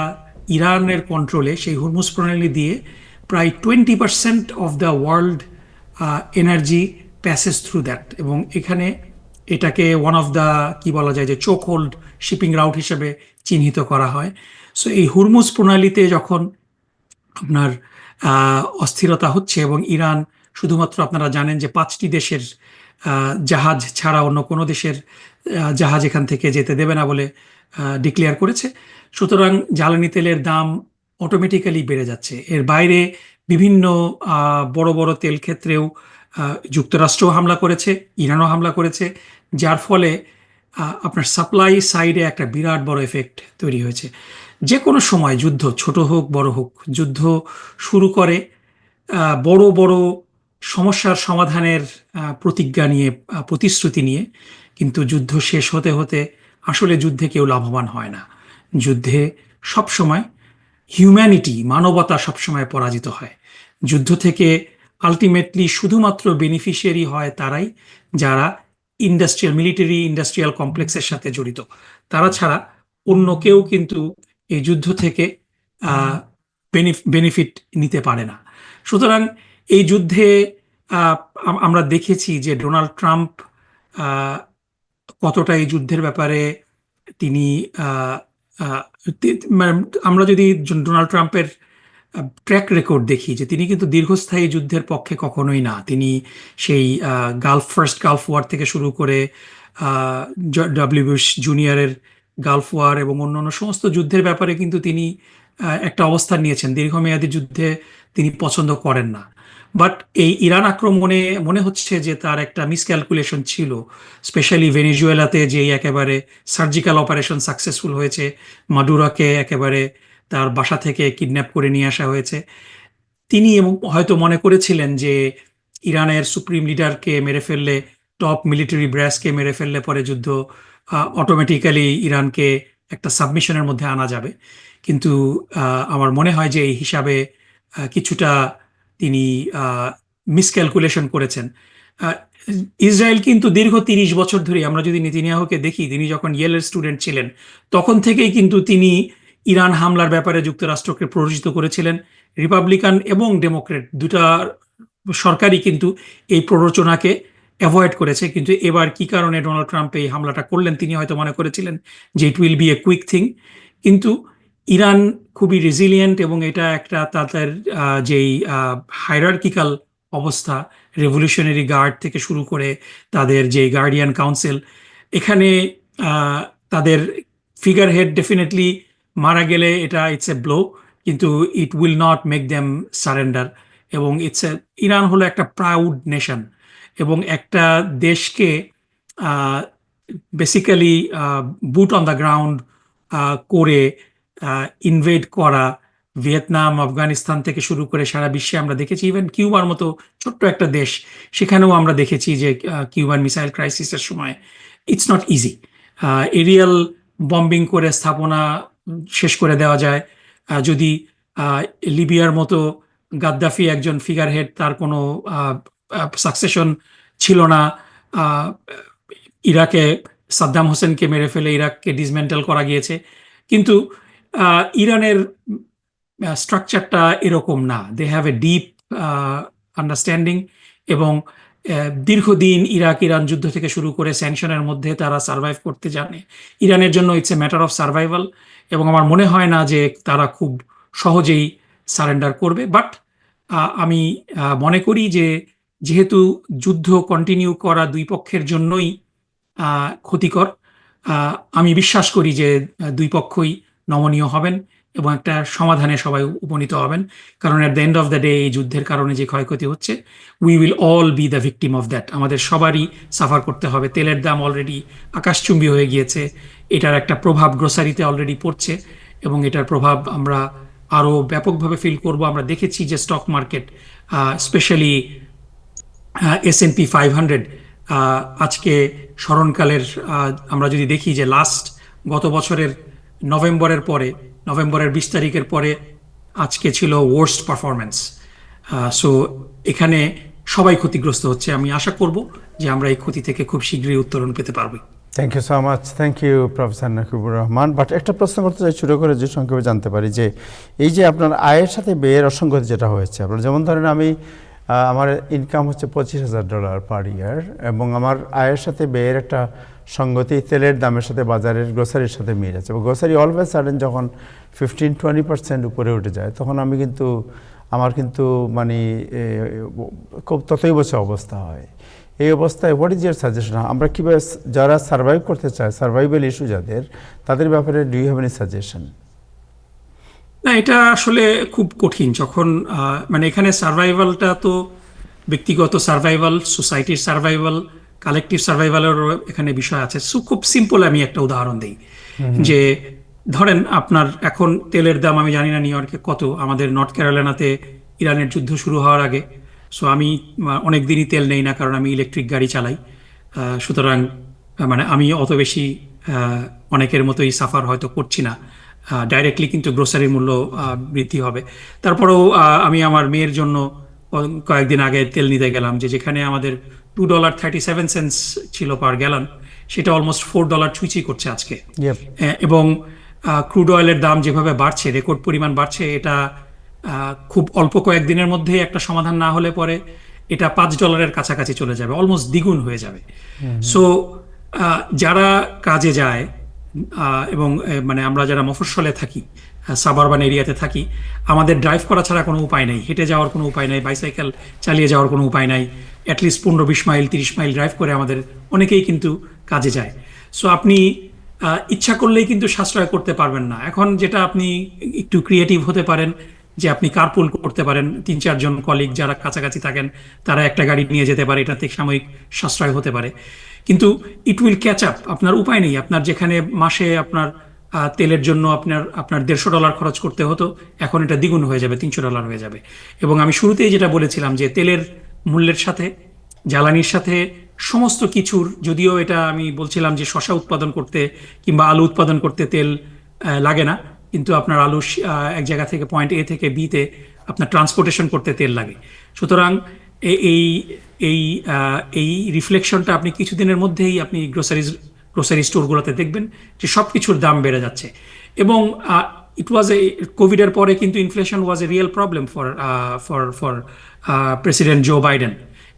ইরানের কন্ট্রোলে, সেই হুরমুজ প্রণালী দিয়ে প্রায় 20% of the world energy passes through that, এবং এখানে এটাকে ওয়ান অফ দ্য কি বলা যায় যে চোক হোল্ড শিপিং রাউট হিসেবে চিহ্নিত করা হয়। সো এই হুরমুজ প্রণালীতে যখন আপনার অস্থিরতা হচ্ছে এবং ইরান শুধুমাত্র আপনারা জানেন যে 5টি দেশের জাহাজ ছাড়া অন্য কোনো দেশের জাহাজ এখান থেকে যেতে দেবে না বলে ডিক্লেয়ার করেছে, সুতরাং জ্বালানি তেলের দাম অটোমেটিক্যালি বেড়ে যাচ্ছে। এর বাইরে বিভিন্ন বড় বড় তেল ক্ষেত্রেও যুক্তরাষ্ট্রও হামলা করেছে, ইরানও হামলা করেছে, যার ফলে আপনার সাপ্লাই সাইডে একটা বিরাট বড় এফেক্ট তৈরি হয়েছে। যে কোনো সময় যুদ্ধ, ছোট হোক বড় হোক, যুদ্ধ শুরু করে বড় বড় সমস্যার সমাধানের প্রতিজ্ঞা নিয়ে, প্রতিশ্রুতি নিয়ে, কিন্তু যুদ্ধ শেষ হতে হতে আসলে যুদ্ধে কেউ লাভবান হয় না। যুদ্ধে সবসময় হিউম্যানিটি, মানবতা সবসময় পরাজিত হয়। যুদ্ধ থেকে আলটিমেটলি শুধুমাত্র বেনিফিশিয়ারি হয় তারাই যারা মিলিটারি ইন্ডাস্ট্রিয়াল কমপ্লেক্সের সাথে জড়িত। তারা ছাড়া অন্য কেউ কিন্তু এই যুদ্ধ থেকে বেনিফিট নিতে পারে না। সুতরাং এই যুদ্ধে আমরা দেখেছি যে ডোনাল্ড ট্রাম্প কতটা এই যুদ্ধের ব্যাপারে তিনি আমরা যদি ডোনাল্ড ট্রাম্পের ট্র্যাক রেকর্ড দেখি যে তিনি কিন্তু দীর্ঘস্থায়ী যুদ্ধের পক্ষে কখনোই না। তিনি সেই ফার্স্ট গালফ ওয়ার থেকে শুরু করে ডব্লিউ বুশ জুনিয়রের গালফ ওয়ার এবং অন্যান্য সমস্ত যুদ্ধের ব্যাপারে কিন্তু তিনি একটা অবস্থান নিয়েছেন। দীর্ঘমেয়াদী যুদ্ধে তিনি পছন্দ করেন না। বাট এই ইরান আক্রমণে মনে হচ্ছে যে তার একটা মিসক্যালকুলেশন ছিল, স্পেশালি ভেনেজুয়েলাতে যে একেবারে সার্জিক্যাল অপারেশন সাকসেসফুল হয়েছে, মাদুরাকে একেবারে তার বাসা থেকে কিডন্যাপ করে নিয়ে আসা হয়েছে। তিনি হয়তো মনে করেছিলেন যে ইরানের সুপ্রিম লিডারকে মেরে ফেললে, টপ মিলিটারি ব্র্যাসকে মেরে ফেললে পরে যুদ্ধ অটোমেটিক্যালি ইরানকে একটা সাবমিশনের মধ্যে আনা যাবে। কিন্তু আমার মনে হয় যে এই হিসাবে কিছুটা তিনি মিসক্যালকুলেশন করেছেন। ইসরায়েল কিন্তু দীর্ঘ 30 বছর ধরে, আমরা যদি নেতানিয়াহুকে দেখি, তিনি যখন ইয়েলের স্টুডেন্ট ছিলেন তখন থেকেই কিন্তু তিনি ইরান হামলার ব্যাপারে যুক্তরাষ্ট্রকে প্ররোচিত করেছিলেন। রিপাবলিকান এবং ডেমোক্রেট দুটা সরকারই কিন্তু এই প্ররোচনাকে অ্যাভয়েড করেছে। কিন্তু এবার কি কারণে ডোনাল্ড ট্রাম্প এই হামলাটা করলেন, তিনি হয়তো মনে করেছিলেন যে it will B a quick thing. কিন্তু ইরান খুবই রেজিলিয়েন্ট এবং এটা একটা তাদের যেই হায়ারার্কিক্যাল অবস্থা, রেভলিউশনারি গার্ড থেকে শুরু করে তাদের যে গার্ডিয়ান কাউন্সিল, এখানে তাদের ফিগার হেড ডেফিনেটলি মারা গেলে এটা ইটস এ ব্লো, কিন্তু it will not make them surrender. এবং ইরান হলো একটা প্রাউড নেশন এবং একটা দেশকে basically boot on the ground করে ইনভেড করা, ভিয়েতনাম, আফগানিস্তান থেকে শুরু করে সারা বিশ্বে আমরা দেখেছি, ইভেন কিউবার মতো ছোট্ট একটা দেশ, সেখানেও আমরা দেখেছি যে কিউবান মিসাইল ক্রাইসিসের সময় it's not easy. Aerial bombing করে স্থাপনা শেষ করে দেওয়া যায়। যদি লিবিয়ার মতো গাদ্দাফি একজন ফিগার হেড, তার কোনো সাকসেশন ছিল না, ইরাকে সাদ্দাম হোসেনকে মেরে ফেলে ইরাককে ডিসমেন্টেল করা গিয়েছে, কিন্তু ইরানের স্ট্রাকচারটা এরকম না। They have a deep understanding এবং দীর্ঘদিন ইরান যুদ্ধ থেকে শুরু করে স্যাংশনের মধ্যে তারা সার্ভাইভ করতে জানে। ইরানের জন্য it's a matter of survival এবং আমার মনে হয় না যে তারা খুব সহজেই সারেন্ডার করবে। বাট আমি মনে করি যে যেহেতু যুদ্ধ কন্টিনিউ করা দুই পক্ষের জন্যই ক্ষতিকর, আমি বিশ্বাস করি যে দুই পক্ষই নমনীয় হবেন এবং একটা সমাধানে সবাই উপনীত হবেন। কারণ at the end of the day এই যুদ্ধের কারণে যে ক্ষয়ক্ষতি হচ্ছে, we will all B the victim of that. আমাদের সবারই সাফার করতে হবে। তেলের দাম অলরেডি আকাশচুম্বী হয়ে গিয়েছে, এটার একটা প্রভাব গ্রোসারিতে অলরেডি পড়ছে এবং এটার প্রভাব আমরা আরও ব্যাপকভাবে ফিল করব। আমরা দেখেছি যে স্টক মার্কেট, স্পেশালি S&P 500 আজকে স্মরণকালের, আমরা যদি দেখি যে গত বছরের নভেম্বরের 20 তারিখের পরে আজকে ছিল ওয়ার্স্ট পারফরমেন্স। সো এখানে সবাই ক্ষতিগ্রস্ত হচ্ছে। আমি আশা করব যে আমরা এই ক্ষতি থেকে খুব শীঘ্রই উত্তরণ পেতে পারবো। Thank you so much, thank you professor Nakibur Rahman. But একটা প্রশ্ন করতে চাই ছোটো করে, যে সংক্ষেপে জানতে পারি যে এই যে আপনার আয়ের সাথে ব্যয়ের অসঙ্গতি যেটা হয়েছে, আপনার যেমন ধরেন আমি আমার ইনকাম হচ্ছে $25,000 পার ইয়ার, এবং আমার আয়ের সাথে ব্যয়ের একটা সঙ্গতি তেলের দামের সাথে বাজারের গ্রোসারির সাথে মিল আছে, এবং গ্রোসারি অলওয়েজ সাডেন যখন 15-20% উপরে উঠে যায়, তখন আমি কিন্তু আমার কিন্তু মানে খুব ততই বছর অবস্থা হয়। এই অবস্থায় হোয়াট ইজ ইয়ার সাজেশন? আমরা কীভাবে যারা সার্ভাইভ করতে চায়, সার্ভাইভাল ইস্যু যাদের, তাদের ব্যাপারে do you have any suggestion? না, এটা আসলে খুব কঠিন। যখন মানে এখানে সার্ভাইভালটা তো ব্যক্তিগত সার্ভাইভাল, সোসাইটির সার্ভাইভাল, কালেকটিভ সার্ভাইভালেরও এখানে বিষয় আছে। সো খুব সিম্পল আমি একটা উদাহরণ দিই, যে ধরেন আপনার এখন তেলের দাম, আমি জানি না নিউ ইয়র্কে কত, আমাদের নর্থ ক্যারোলাইনাতে ইরানের যুদ্ধ শুরু হওয়ার আগে, সো আমি অনেক দিনই তেল নেই না, কারণ আমি ইলেকট্রিক গাড়ি চালাই। সুতরাং মানে আমি অত বেশি অনেকের মতোই সাফার হয়তো করছি না ডাইরেক্টলি, কিন্তু গ্রোসারির মূল্য বৃদ্ধি হবে। তারপরেও আমি আমার মেয়ের জন্য কয়েকদিন আগে তেল নিতে গেলাম, যেখানে আমাদের $2.37 ছিল পার গ্যালন, সেটা অলমোস্ট $4 ছুঁই করছে আজকে। Yep. এবং ক্রুড অয়েলের দাম যেভাবে বাড়ছে, রেকর্ড পরিমাণ বাড়ছে, এটা খুব অল্প কয়েকদিনের মধ্যে একটা সমাধান না হলে পরে এটা $5 কাছাকাছি চলে যাবে, অলমোস্ট দ্বিগুণ হয়ে যাবে। সো যারা কাজে যায় এবং মানে আমরা যারা মফস্বলে থাকি, সাবারবান এরিয়াতে থাকি, আমাদের ড্রাইভ করা ছাড়া কোনো উপায় নেই, হেঁটে যাওয়ার কোনো উপায় নেই, বাইসাইকেল চালিয়ে যাওয়ার কোনো উপায় নাই। অ্যাটলিস্ট 15-20 মাইল 30 মাইল ড্রাইভ করে আমাদের অনেকেই কিন্তু কাজে যায়। সো আপনি ইচ্ছা করলেই কিন্তু সাশ্রয় করতে পারবেন না। এখন যেটা আপনি একটু ক্রিয়েটিভ হতে পারেন, যে আপনি কারপুল করতে পারেন, 3-4 জন কলিগ যারা কাছাকাছি থাকেন তারা একটা গাড়ি নিয়ে যেতে পারে, এটাতে সাময়িক সাশ্রয় হতে পারে। কিন্তু ইট উইল ক্যাচ আপ, আপনার উপায় নেই। আপনার যেখানে মাসে আপনার তেলের জন্য আপনার $150 খরচ করতে হতো, এখন এটা দ্বিগুণ হয়ে যাবে, $300 হয়ে যাবে। এবং আমি শুরুতেই যেটা বলেছিলাম, যে তেলের মূল্যের সাথে, জ্বালানির সাথে, সমস্ত কিছুর, যদিও এটা আমি বলছিলাম যে শসা উৎপাদন করতে কিংবা আলু উৎপাদন করতে তেল লাগে না, কিন্তু আপনার আলু এক জায়গা থেকে পয়েন্ট এ থেকে বিতে আপনার ট্রান্সপোর্টেশন করতে তেল লাগে। সুতরাং এই এই এই রিফ্লেকশনটা আপনি কিছুদিনের মধ্যেই আপনি গ্রোসারি স্টোরগুলোতে দেখবেন যে সব কিছুর দাম বেড়ে যাচ্ছে। এবং ইট ওয়াজ কোভিডের পরে কিন্তু inflation was a real problem for President Joe Biden,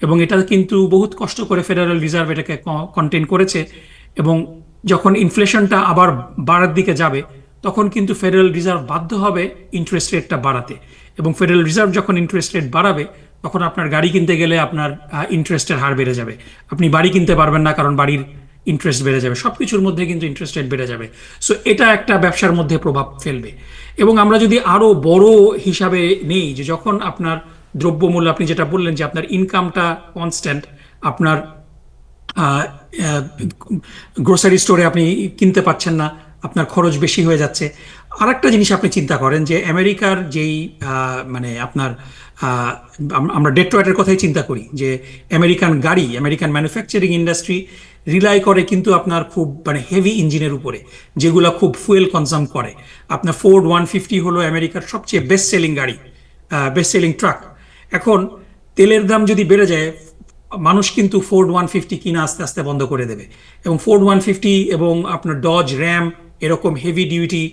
এবং এটা কিন্তু বহুত কষ্ট করে ফেডারেল রিজার্ভ এটাকে কন্টেইন করেছে। এবং যখন ইনফ্লেশনটা আবার বাড়ার দিকে যাবে, তখন কিন্তু ফেডারেল রিজার্ভ বাধ্য হবে ইন্টারেস্ট রেটটা বাড়াতে। এবং ফেডারেল রিজার্ভ যখন ইন্টারেস্ট রেট বাড়াবে, তখন আপনার গাড়ি কিনতে গেলে আপনার ইন্টারেস্টের হার বেড়ে যাবে, আপনি বাড়ি কিনতে পারবেন না, কারণ বাড়ির ইন্টারেস্ট বেড়ে যাবে, সব কিছুর মধ্যে কিন্তু ইন্টারেস্ট রেট বেড়ে যাবে। সো এটা একটা ব্যবসার মধ্যে প্রভাব ফেলবে। এবং আমরা যদি আরো বড় হিসাবে নেই, যে যখন আপনার দ্রব্যমূল্য, আপনি যেটা বললেন যে আপনার ইনকামটা কনস্ট্যান্ট, আপনার গ্রোসারি স্টোরে আপনি কিনতে পারছেন না, আপনার খরচ বেশি হয়ে যাচ্ছে। আর একটা জিনিস আপনি চিন্তা করেন, যে আমেরিকার যেই মানে আপনার আমরা ডেট্রয়েটের কথাই চিন্তা করি, যে আমেরিকান গাড়ি, আমেরিকান ম্যানুফ্যাকচারিং ইন্ডাস্ট্রি রিলাই করে কিন্তু আপনার খুব মানে হেভি ইঞ্জিনের উপরে, যেগুলো খুব ফুয়েল কনজাম করে। আপনার ফোর্ড 150 হলো আমেরিকার সবচেয়ে বেস্ট সেলিং গাড়ি, বেস্ট সেলিং ট্রাক। এখন তেলের দাম যদি বেড়ে যায়, মানুষ কিন্তু ফোর্ড 150 কিনা আস্তে আস্তে বন্ধ করে দেবে। এবং ফোর্ড 150 এবং আপনার ডজ, র্যাম, এরকম হেভি ডিউটি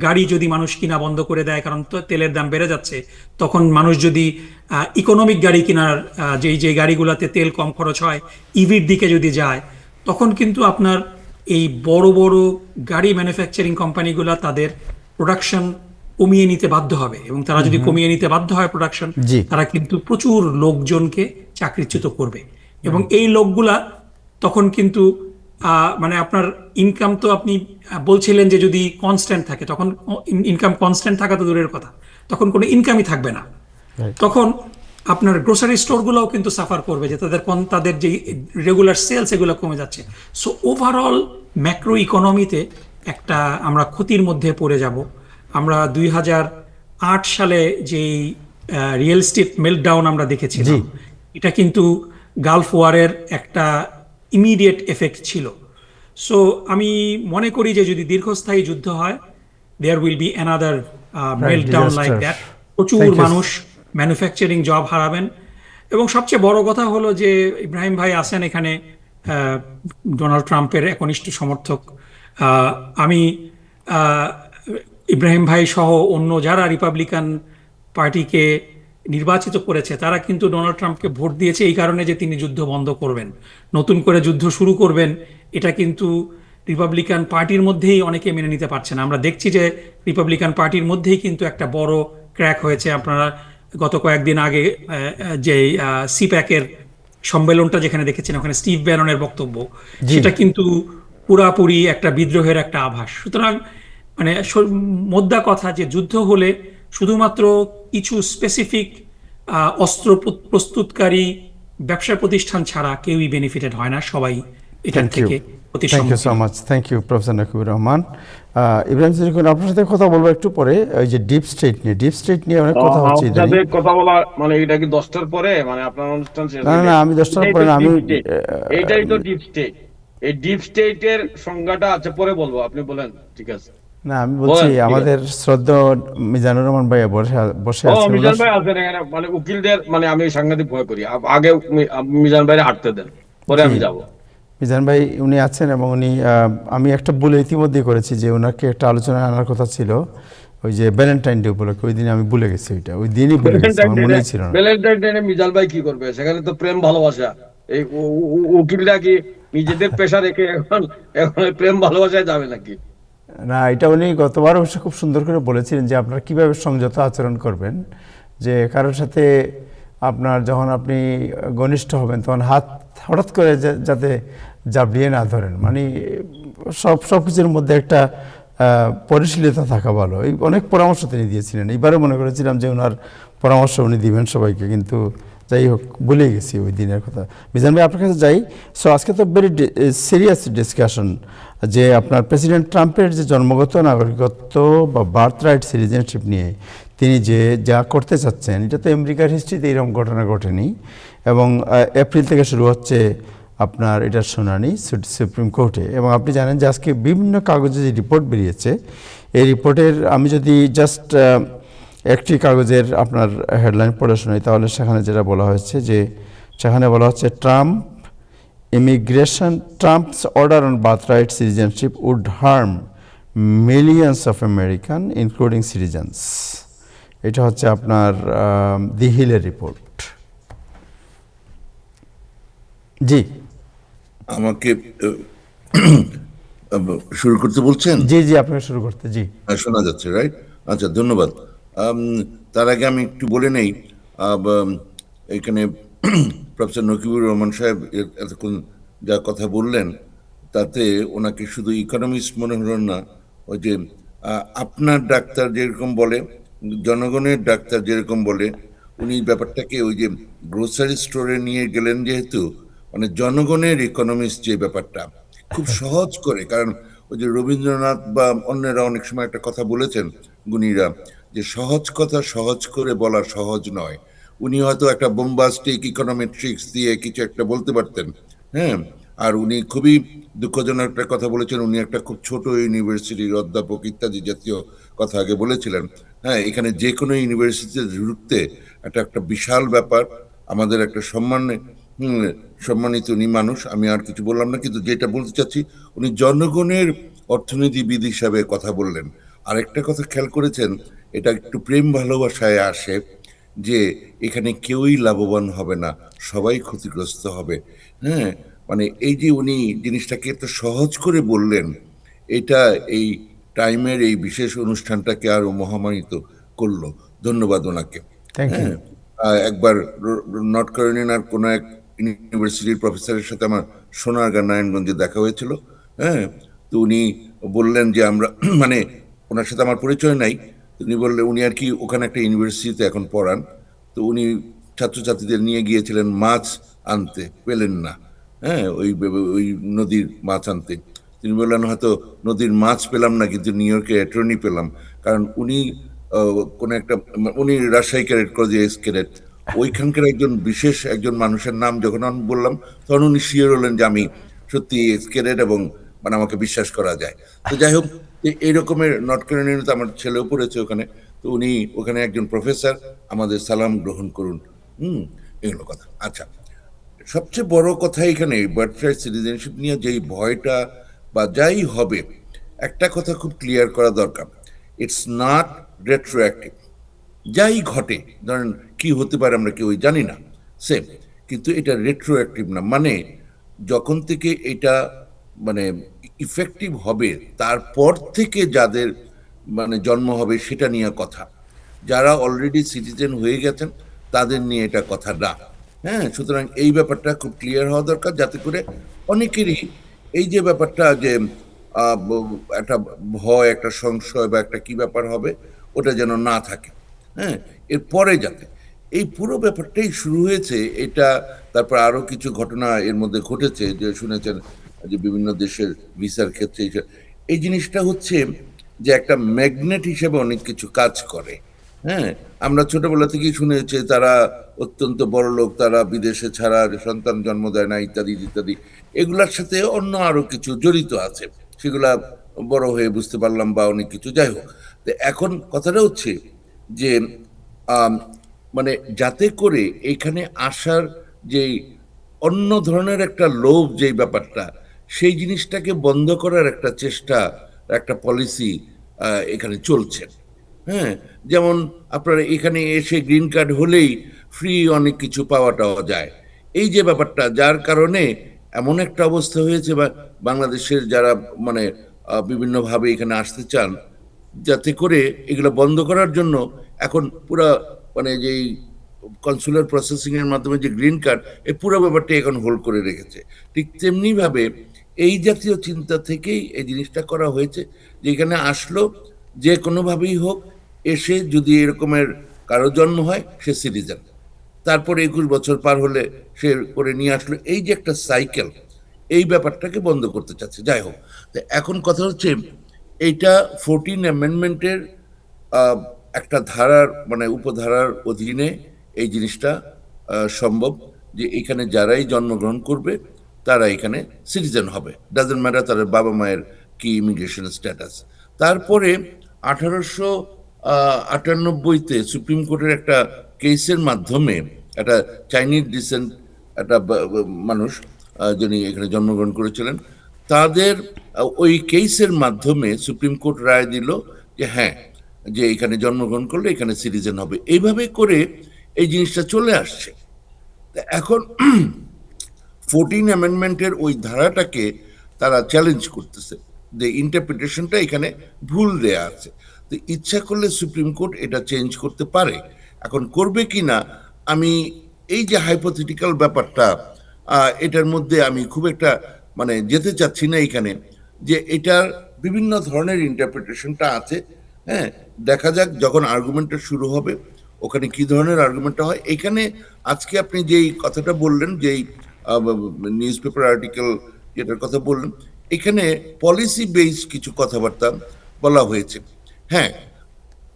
গাড়ি যদি মানুষ কিনা বন্ধ করে দেয়, কারণ তো তেলের দাম বেড়ে যাচ্ছে, তখন মানুষ যদি ইকোনমিক গাড়ি কেনার, যে গাড়িগুলোতে তেল কম খরচ হয়, ইভির দিকে যদি যায়, তখন কিন্তু আপনার এই বড় বড় গাড়ি ম্যানুফ্যাকচারিং কোম্পানিগুলো তাদের প্রোডাকশন কমিয়ে নিতে বাধ্য হবে। এবং তারা যদি কমিয়ে নিতে বাধ্য হয় প্রোডাকশন, তারা কিন্তু প্রচুর লোকজনকে চাকরিচ্যুত করবে। এবং এই লোকগুলা তখন কিন্তু মানে আপনার ইনকাম, তো আপনি বলছিলেন যে যদি কনস্ট্যান্ট থাকে, তখন ইনকাম কনস্ট্যান্ট থাকা তো দূরের কথা, তখন কোনো ইনকামই থাকবে না। তখন আপনার গ্রোসারি স্টোরগুলোও কিন্তু সাফার করবে, যে তাদের যে রেগুলার সেলস এগুলো কমে যাচ্ছে। সো ওভারঅল ম্যাক্রো ইকোনমিতে একটা আমরা ক্ষতির মধ্যে পড়ে যাব। আমরা 2008 সালে যেই রিয়েল এস্টেট মেল্টডাউন আমরা দেখেছিলাম, এটা কিন্তু গালফ ওয়ারের একটা ইমিডিয়েট এফেক্ট ছিল। সো আমি মনে করি যে যদি দীর্ঘস্থায়ী যুদ্ধ হয়, there will be another meltdown like that. প্রচুর মানুষ ম্যানুফ্যাকচারিং জব হারাবেন। এবং সবচেয়ে বড় কথা হলো যে ইব্রাহিম ভাই আছেন এখানে, আহ, ডোনাল্ড ট্রাম্পের একনিষ্ঠ সমর্থক। আহ, আমি আহ, ইব্রাহিম ভাই সহ অন্য যারা রিপাবলিকান পার্টিকে নির্বাচিত করেছে তারা কিন্তু ডোনাল্ড ট্রাম্পকে ভোট দিয়েছে এই কারণে যে তিনি যুদ্ধ বন্ধ করবেন, নতুন করে যুদ্ধ শুরু করবেন। এটা কিন্তু রিপাবলিকান পার্টির মধ্যেই অনেকে মেনে নিতে পারছে না। আমরা দেখছি যে রিপাবলিকান পার্টির মধ্যেই কিন্তু একটা বড় ক্র্যাক হয়েছে। আপনারা গত কয়েকদিন আগে যে সিপ্যাকের সম্মেলনটা যেখানে দেখেছেন, ওখানে স্টিভ ব্যাননের বক্তব্য, জি। সেটা কিন্তু পুরাপুরি একটা বিদ্রোহের একটা আভাস। সুতরাং মানে মোদ্দা কথা যে যুদ্ধ হলে শুধুমাত্র কিছু স্পেসিফিক অস্ত্র প্রস্তুতকারী ব্যবসা প্রতিষ্ঠান ছাড়া কেউই বেনিফিটেড হয় না, সবাই এটার থ্যাংক ইউ, থেকে থ্যাংক ইউ সো সম্মুখীন। Much, thank you professor Nakibur Rahman. Ibrahim Siddique, আপনার সাথে কথা বলবো একটু পরে। ওই যে ডিপ স্টেট নিয়ে, ডিপ স্টেট নিয়ে অনেক কথা হচ্ছে আমার ইদানিং। সাথে কথা বলা মানে এটা কি 10টার পরে, মানে আপনার অনুষ্ঠান শেষ না না হইলে? না, আমি 10টার এটাই পরে তো না, আমি ডিপ স্টেট, এইটাই তো ডিপ স্টেট। এই ডিপ স্টেটের সংজ্ঞাটা আছে পরে বলবো, আপনি বলেন। ঠিক আছে, না আমি বলছি বলেন, ঠিক আছে। আমাদের শ্রদ্ধা মিজানুর রহমান ভাইয়া বসে ও আছেন, মিজান ভাই আছেন এখানে, মানে উকিলদের মানে আমি সাংঘাতিক ভয় করি। আগে মিজান ভাইরে হাঁটতে দেন, পরে আমি জি। যাব। মিজান ভাই উনি আছেন এবং উনি আমি একটা বলে ইতিমধ্যেই করেছি যে ওনাকে একটা আলোচনায় আনার কথা ছিল ওই যে ভ্যালেন্টাইন ডে উপলক্ষে। ওই দিনে আমি ভুলে গেছি, ওই দিনই ভুলে গেছি, আমার মনেই ছিল না। ভ্যালেন্টাইন ডে মিজান ভাই কি করবে সেখানে? তো প্রেম ভালোবাসা, এই উকিলরা কি নিজেদের পেশা রেখে এখন এখন এই প্রেম ভালোবাসায় যাবে নাকি? না, এটা উনি গতবার অবশ্য খুব সুন্দর করে বলেছিলেন যে আপনারা কীভাবে সংযত আচরণ করবেন, যে কারোর সাথে আপনার যখন আপনি ঘনিষ্ঠ হবেন তখন হাত হঠাৎ করে যাতে জাবড়িয়ে না ধরেন, মানে সব কিছুর মধ্যে একটা পরিশীলতা থাকা ভালো। এই অনেক পরামর্শ তিনি দিয়েছিলেন, এইবারে মনে করেছিলাম যে ওনার পরামর্শ উনি দিবেন সবাইকে, কিন্তু যাই হোক ভুলে গেছি ওই দিনের কথা। মিজান ভাই আপনার কাছে যাই। সো আজকে তো ভেরি সিরিয়াস ডিসকাশন যে আপনার প্রেসিডেন্ট ট্রাম্পের যে জন্মগত নাগরিকত্ব বা বার্থ রাইট সিটিজেনশিপ নিয়ে তিনি যে যা করতে চাচ্ছেন, এটা তো আমেরিকার হিস্ট্রিতে এরকম ঘটনা ঘটেনি। এবং এপ্রিল থেকে শুরু হচ্ছে আপনার এটার শুনানি সুপ্রিম কোর্টে। এবং আপনি জানেন যে আজকে বিভিন্ন কাগজে যে রিপোর্ট বেরিয়েছে, এই রিপোর্টের আমি যদি জাস্ট একটি কাগজের আপনার হেডলাইন পড়ে শোনাই, তাহলে সেখানে যেটা বলা হয়েছে, যে সেখানে বলা হচ্ছে Trump's order on birthright citizenship would harm millions of American, including citizens. এটা হচ্ছে আপনার দি হিলের রিপোর্ট। জি আমাকে শুরু করতে বলছেন? জি জি, আপনাকে শুরু করতে। জি শোনা যাচ্ছে, রাইট? আচ্ছা, ধন্যবাদ। তার আগে আমি একটু বলে নেই, এখানে প্রফেসর নকিবুর রহমান সাহেব এতক্ষণ যা কথা বললেন তাতে ওনাকে শুধু ইকোনমিস্ট মনে হলো না, ওই যে আপনার ডাক্তার যেরকম বলে, জনগণের ডাক্তার যেরকম বলে, উনি ব্যাপারটাকে ওই যে গ্রোসারি স্টোরে নিয়ে গেলেন, যেহেতু মানে জনগণের ইকোনমিস্ট যে ব্যাপারটা খুব সহজ করে। কারণ ওই যে রবীন্দ্রনাথ বা অন্যরা অনেক সময় একটা কথা বলেছেন, গুণীরা, যে সহজ কথা সহজ করে বলা সহজ নয়। উনি হয়তো একটা বোম্বাস্টিক ইকোনমেট্রিক্স দিয়ে কিছু একটা বলতে পারতেন, হ্যাঁ। আর উনি খুবই দুঃখজনক একটা কথা বলেছেন, উনি একটা খুব ছোট ইউনিভার্সিটির অধ্যাপক ইত্যাদি জাতীয় কথা আগে বলেছিলেন। হ্যাঁ, এখানে যে কোনো ইউনিভার্সিটিতে ঢুকতে একটা বিশাল ব্যাপার। আমাদের একটা সম্মানিত উনি মানুষ, আমি আর কিছু বললাম না। কিন্তু যেটা বলতে চাচ্ছি, উনি জনগণের অর্থনীতিবিদ হিসাবে কথা বললেন। আরেকটা কথা খেয়াল করেছেন, এটা একটু প্রেম ভালোবাসায় আসে, যে এখানে কেউই লাভবান হবে না, সবাই ক্ষতিগ্রস্ত হবে। হ্যাঁ, মানে এই যে উনি জিনিসটাকে এত সহজ করে বললেন, এটা এই টাইমের এই বিশেষ অনুষ্ঠানটাকে আরো মহামানিত করলো। ধন্যবাদ ওনাকে। Thank you. হ্যাঁ, একবার নর্থ ক্যারোলিনার কোনো এক ইউনিভার্সিটির প্রফেসরের সাথে আমার সোনারগাঁ নারায়ণগঞ্জে দেখা হয়েছিল। হ্যাঁ, তো উনি বললেন যে আমরা মানে ওনার সাথে আমার পরিচয় নাই। উনি বললেন, উনি আর কি ওখানে একটা ইউনিভার্সিটিতে এখন পড়ান। তো উনি ছাত্রছাত্রীদের নিয়ে গিয়েছিলেন মাছ আনতে, পেলেন না। হ্যাঁ, ওই নদীর মাছ আনতে। তিনি বললেন, হয়তো নদীর মাছ পেলাম না, কিন্তু নিউ ইয়র্কে অ্যাটর্নি পেলাম। কারণ উনি কোন একটা, উনি রাজশাহী ক্যাডেট কলেজে এস ক্যাডেট, ওইখানকার একজন বিশেষ একজন মানুষের নাম যখন আমি বললাম, তখন উনি শিওর হলেন যে আমি সত্যি এস ক্যাডেট এবং মানে আমাকে বিশ্বাস করা যায়। তো যাই হোক, এই রকমের নর্থ ক্যারোলিনাতে আমার ছেলেও পড়েছে ওখানে। তো উনি ওখানে একজন প্রফেসর, আমাদের সালাম গ্রহণ করুন। এগুলো কথা। আচ্ছা, সবচেয়ে বড় কথা এখানে বার্থরাইট সিটিজেনশিপ নিয়ে যেই ভয়টা বা যাই হবে, একটা কথা খুব ক্লিয়ার করা দরকার, ইটস নট রেট্রোঅ্যাক্টিভ। যাই ঘটে, ধরেন কি হতে পারে আমরা কেউই জানি না, সেম, কিন্তু এটা রেট্রোঅ্যাক্টিভ না, মানে যখন থেকে এটা মানে ইফেক্টিভ হবে তারপর থেকে যাদের মানে জন্ম হবে সেটা নিয়ে কথা। যারা অলরেডি সিটিজেন হয়ে গেছেন তাদের নিয়ে এটা কথা না। হ্যাঁ, সুতরাং এই ব্যাপারটা খুব ক্লিয়ার হওয়া দরকার, যাতে করে অনেকেরই এই যে ব্যাপারটা যে একটা ভয়, একটা সংশয় বা একটা কি ব্যাপার হবে, ওটা যেন না থাকে। হ্যাঁ, এরপরে যাতে এই পুরো ব্যাপারটাই শুরু হয়েছে এটা, তারপর আরো কিছু ঘটনা এর মধ্যে ঘটেছে, যে শুনেছেন যে বিভিন্ন দেশের ভিসার ক্ষেত্রে এই জিনিসটা হচ্ছে যে একটা ম্যাগনেট হিসেবে অনেক কিছু কাজ করে। হ্যাঁ, আমরা ছোটবেলা থেকেই শুনেছি তারা অত্যন্ত বড় লোক, তারা বিদেশে ছাড়া সন্তান জন্ম দেয় না, ইত্যাদি ইত্যাদি। এগুলার সাথে অন্য আরো কিছু জড়িত আছে, সেগুলা বড় হয়ে বুঝতে পারলাম বা অনেক কিছু, যাই হোক। তো এখন কথাটা হচ্ছে যে আম, মানে যাতে করে এখানে আসার যে অন্য ধরনের একটা লোভ, যেই ব্যাপারটা, সেই জিনিসটাকে বন্ধ করার একটা চেষ্টা, একটা পলিসি এখানে চলছে। হ্যাঁ, যেমন আপনার এখানে এসে গ্রিন কার্ড হলেই ফ্রি অনেক কিছু পাওয়া যায়, এই যে ব্যাপারটা, যার কারণে এমন একটা অবস্থা হয়েছে বা বাংলাদেশের যারা মানে বিভিন্নভাবে এখানে আসতে চান, যাতে করে এগুলো বন্ধ করার জন্য এখন পুরা মানে যেই কনসুলার প্রসেসিং এর মাধ্যমে যে গ্রিন কার্ড, এই পুরো ব্যাপারটা এখন হোল্ড করে রেখেছে। ঠিক তেমনি ভাবে এই জাতীয় চিন্তা থেকেই এই জিনিসটা করা হয়েছে, যে এখানে আসলো যে কোনোভাবেই হোক, এসে যদি এরকমের কারো জন্ম হয় সে সিটিজেন, তারপরে 21 বছর পার হলে সে করে নিয়ে আসলো, এই যে একটা সাইকেল, এই ব্যাপারটাকে বন্ধ করতে চাচ্ছে। যাই হোক, তো এখন কথা হচ্ছে এইটা 14 অ্যামেন্ডমেন্টের একটা ধারার মানে উপধারার অধীনে এই জিনিসটা সম্ভব, যে এখানে যারাই জন্মগ্রহণ করবে তারা এখানে সিটিজেন হবে, ডাজেন্ট ম্যাটার তাদের বাবা মায়ের কি ইমিগ্রেশন স্ট্যাটাস। তারপরে 1898-তে সুপ্রিম কোর্টের একটা কেসের মাধ্যমে একটা চাইনিজ ডিসেন্ট একটা মানুষ, যিনি এখানে জন্মগ্রহণ করেছিলেন, তাদের ওই কেসের মাধ্যমে সুপ্রিম কোর্ট রায় দিল যে হ্যাঁ, যে এখানে জন্মগ্রহণ করলে এখানে সিটিজেন হবে। এইভাবে করে এই জিনিসটা চলে আসছে। তা এখন 14 অ্যামেন্ডমেন্টের ওই ধারাটাকে তারা চ্যালেঞ্জ করতেছে, যে ইন্টারপ্রিটেশনটা এখানে ভুল দেয়া আছে। তো ইচ্ছা করলে সুপ্রিম কোর্ট এটা চেঞ্জ করতে পারে। এখন করবে কি না, আমি এই যে হাইপোথেটিক্যাল ব্যাপারটা, এটার মধ্যে আমি খুব একটা মানে যেতে চাচ্ছি না এখানে, যে এটার বিভিন্ন ধরনের ইন্টারপ্রিটেশনটা আছে। হ্যাঁ, দেখা যাক যখন আর্গুমেন্টটা শুরু হবে ওখানে কি ধরনের আর্গুমেন্টটা হয়। এখানে আজকে আপনি যেই কথাটা বললেন, যেই নিউজ পেপার আর্টিকেল যেটার কথা বললেন, এখানে পলিসি বেসড কিছু কথাবার্তা বলা হয়েছে। হ্যাঁ,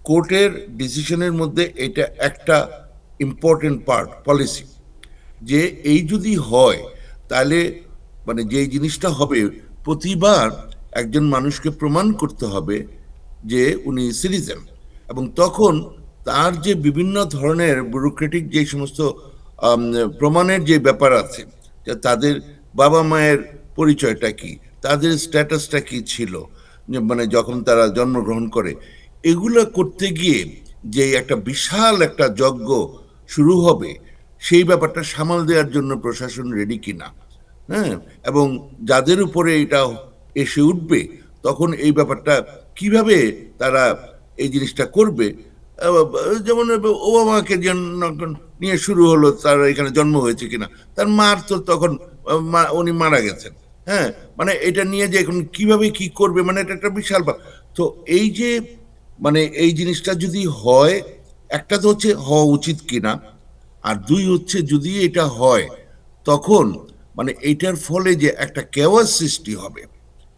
কোর্টের ডিসিশনের মধ্যে এটা একটা ইম্পর্টেন্ট পার্ট, পলিসি, যে এই যদি হয় তাহলে মানে যেই জিনিসটা হবে, প্রতিবার একজন মানুষকে প্রমাণ করতে হবে যে উনি সিটিজেন, এবং তখন তার যে বিভিন্ন ধরনের ব্যুরোক্রেটিক যে সমস্ত প্রমাণের যে ব্যাপার আছে, যে তাদের বাবা মায়ের পরিচয়টা কি, তাদের স্ট্যাটাসটা কি ছিল, মানে যখন তারা জন্মগ্রহণ করে, এগুলো করতে গিয়ে যে একটা বিশাল একটা যজ্ঞ শুরু হবে, সেই ব্যাপারটা সামাল দেওয়ার জন্য প্রশাসন রেডি কিনা। হ্যাঁ, এবং যাদের উপরে এটা এসে উঠবে তখন এই ব্যাপারটা কিভাবে তারা এই জিনিসটা করবে। যেমন ওবামাকে নিয়ে শুরু হলো, তার এখানে জন্ম হয়েছে কিনা, তার মার তো তখন উনি মারা গেছেন। হ্যাঁ, মানে এটা নিয়ে যে এখন কিভাবে কি করবে, মানে এটা একটা বিশাল তো এই যে মানে এই জিনিসটা যদি হয়, একটা তো হচ্ছে হওয়া উচিত কিনা, আর দুই হচ্ছে যদি এটা হয় তখন মানে এইটার ফলে যে একটা কেওয়াস সৃষ্টি হবে,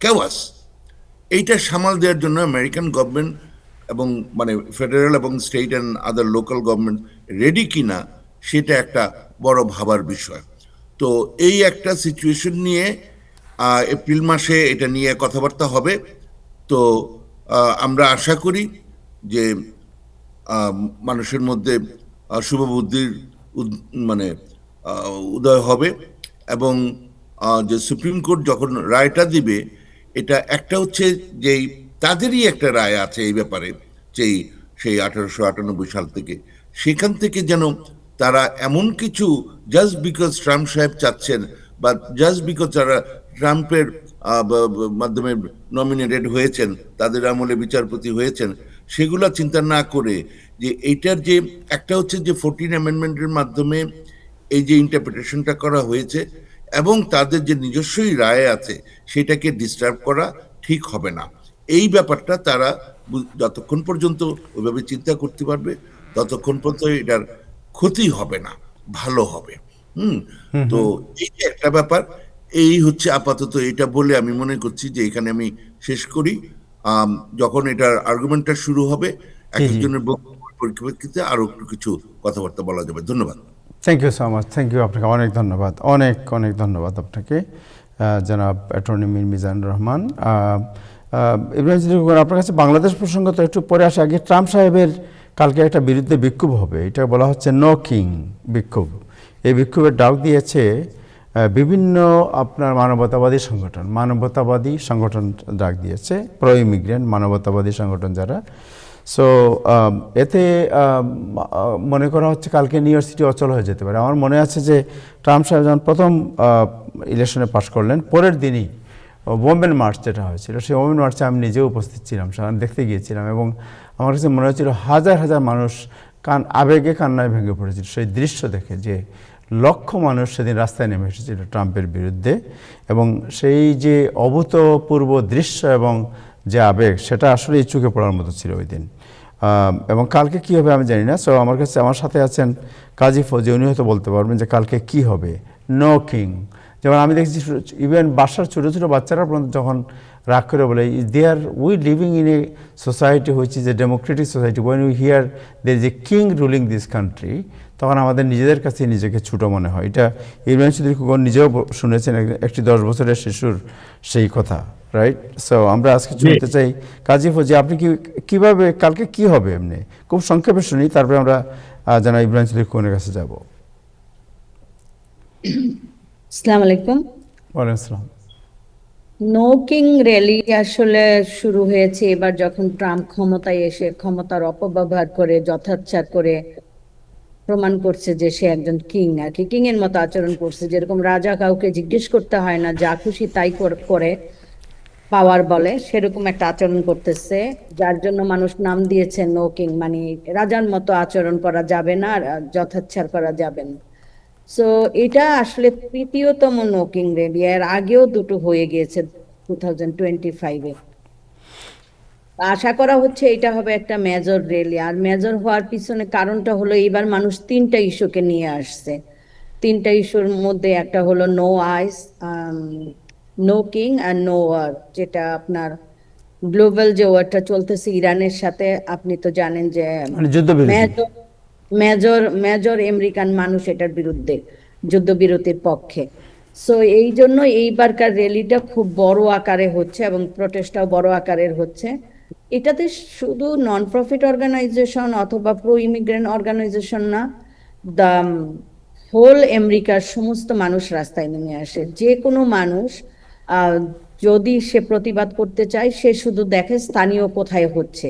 কেওয়াস, এইটা সামাল দেওয়ার জন্য আমেরিকান গভর্নমেন্ট এবং মানে ফেডারেল এবং state and other local government ready কিনা, সেটা একটা বড় ভাবার বিষয়। তো এই একটা সিচুয়েশন নিয়ে এপ্রিল মাসে এটা নিয়ে কথাবার্তা হবে। তো আমরা আশা করি যে মানুষের মধ্যে শুভবুদ্ধির মানে উদয় হবে। এবং যে সুপ্রিম কোর্ট যখন রায়টা দিবে, এটা একটা হচ্ছে যেই তাদেরই একটা রায় আছে এই ব্যাপারে, যেই সেই 1898 সাল থেকে, সেখান থেকে যেন তারা এমন কিছু, জাস্ট বিকজ ট্রাম্প সাহেব চাচ্ছেন, বা জাস্ট বিকজ তারা ট্রাম্পের মাধ্যমে নমিনেটেড হয়েছেন, তাদের আমলে বিচারপতি হয়েছেন, সেগুলা চিন্তা না করে, যে এইটার যে একটা হচ্ছে যে 14 অ্যামেন্ডমেন্টের মাধ্যমে এই যে ইন্টারপ্রিটেশনটা করা হয়েছে, এবং তাদের যে নিজস্বই রায় আছে, সেটাকে ডিস্টার্ব করা ঠিক হবে না। এই ব্যাপারটা তারা যতক্ষণ পর্যন্ত ওইভাবে চিন্তা করতে পারবে, ততক্ষণ পর্যন্ত এটার ক্ষতি হবে না, ভালো হবে। হুম। তো এই যে একটা ব্যাপার, এই হচ্ছে আপাতত এটা বলে আমি মনে করছি যে এখানে আমি শেষ করি। যখন এটার আর্গুমেন্টটা শুরু হবে, এক জি, জি। একজনের বক্তব্যের পরিপ্রেক্ষিতে আরো একটু কিছু কথাবার্তা বলা যাবে। ধন্যবাদ। Thank you so much, thank you, আপনাকে অনেক ধন্যবাদ, অনেক অনেক ধন্যবাদ আপনাকে, জনাব অ্যাটর্নি মীর মিজানুর রহমান। ইব্রাহিম সিদ্দিক, আপনার কাছে বাংলাদেশ প্রসঙ্গ তো একটু পরে আসে, আগে ট্রাম্প সাহেবের কালকে একটা বিরুদ্ধে বিক্ষোভ হবে, এটা বলা হচ্ছে নো কিং বিক্ষোভ। এই বিক্ষোভের ডাক দিয়েছে বিভিন্ন আপনার মানবতাবাদী সংগঠন ডাক দিয়েছে, প্রো ইমিগ্রেন্ট মানবতাবাদী সংগঠন যারা। সো এতে মনে করা হচ্ছে কালকে নিউ ইয়র্ক সিটি অচল হয়ে যেতে পারে। আমার মনে আছে যে ট্রাম্প সাহেব যখন প্রথম ইলেকশনে পাশ করলেন, পরের দিনই ওমেন মার্চ যেটা হয়েছিল, সেই ওমেন মার্চে আমি নিজেও উপস্থিত ছিলাম, সেখানে দেখতে গিয়েছিলাম, এবং আমার কাছে মনে হচ্ছিল হাজার হাজার মানুষ আবেগে কান্নায় ভেঙে পড়েছিল সেই দৃশ্য দেখে, যে লক্ষ মানুষ সেদিন রাস্তায় নেমে এসেছিল ট্রাম্পের বিরুদ্ধে, এবং সেই যে অভূতপূর্ব দৃশ্য এবং যে আবেগ, সেটা আসলেই চোখে পড়ার মতো ছিল ওই দিন। এবং কালকে কী হবে আমি জানি না। সো আমার সাথে আছেন কাজী ফৌজি, উনি হয়তো বলতে পারবেন যে কালকে কি হবে। নো কিং, যেমন আমি দেখছি ইভেন বাসার ছোটো ছোটো বাচ্চারা পর্যন্ত যখন রাগ করে বলে, they are we living in a society which is a democratic society, when we hear there is a king ruling this country, তখন আমাদের নিজেদের কাছে নিজেকে ছোটো মনে হয়। এটা ইব্রাহিম সিদ্দিক নিজেও শুনেছেন, একটি 10 বছরের শিশুর সেই কথা, রাইট? সো আমরা আজকে শুনতে চাই কাজী ফৌজি, আপনি কীভাবে কালকে কি হবে এমনি খুব সংক্ষেপে শুনি, তারপরে আমরা জানা ইব্রাহিম সিদ্দিক কাছে যাব। আসসালামু আলাইকুম। ওয়ালাইকুম আসসালাম। নো কিং র্যালি আসলে শুরু হয়েছে এবার যখন ট্রাম্প ক্ষমতায় এসে ক্ষমতার অপব্যবহার করে যথাচ্ছার করে প্রমাণ করছে যে সে একজন কিং, আর কি কিং এর মতো আচরণ করছে, যেরকম রাজা কাউকে জিজ্ঞেস করতে হয় না, যা খুশি তাই করে পাওয়ার বলে, সেরকম একটা আচরণ করতেছে, যার জন্য মানুষ নাম দিয়েছে নো কিং, মানে রাজার মতো আচরণ করা যাবে না আর যথাচ্ছার করা যাবে না। সো এটা আসলে তৃতীয়তম নোকিং র্যালি, এর আগেও দুটো হয়ে গিয়েছে 2025-এ। আশা করা হচ্ছে এটা হবে একটা মেজর র্যালি, আর মেজর হওয়ার পিছনে কারণটা হলো এইবার মানুষ 3টা ইস্যুকে নিয়ে আসছে। 3টা ইস্যুর মধ্যে একটা হলো নো আইস, নো কিং আর নো ওয়ার, যেটা আপনার গ্লোবাল যে ওয়ারটা চলতেছে ইরানের সাথে, আপনি তো জানেন যে মানে যুদ্ধবিরতি। মেজর মেজর মেজর আমেরিকান মানুষ এটার বিরুদ্ধে, যুদ্ধবিরতির পক্ষে। সো এই জন্য এইবারকার র্যালিটা খুব বড় আকারে হচ্ছে এবং প্রটেস্টটাও বড় আকারের হচ্ছে। এটাতে শুধু নন প্রফিট অর্গানাইজেশন অথবা প্রো ইমিগ্রেন্ট অর্গানাইজেশন না, দ্য হোল আমেরিকার সমস্ত মানুষ রাস্তায় নেমে আসে। যে কোনো মানুষ যদি সে প্রতিবাদ করতে চায়, সে শুধু দেখে স্থানীয় কোথায় হচ্ছে।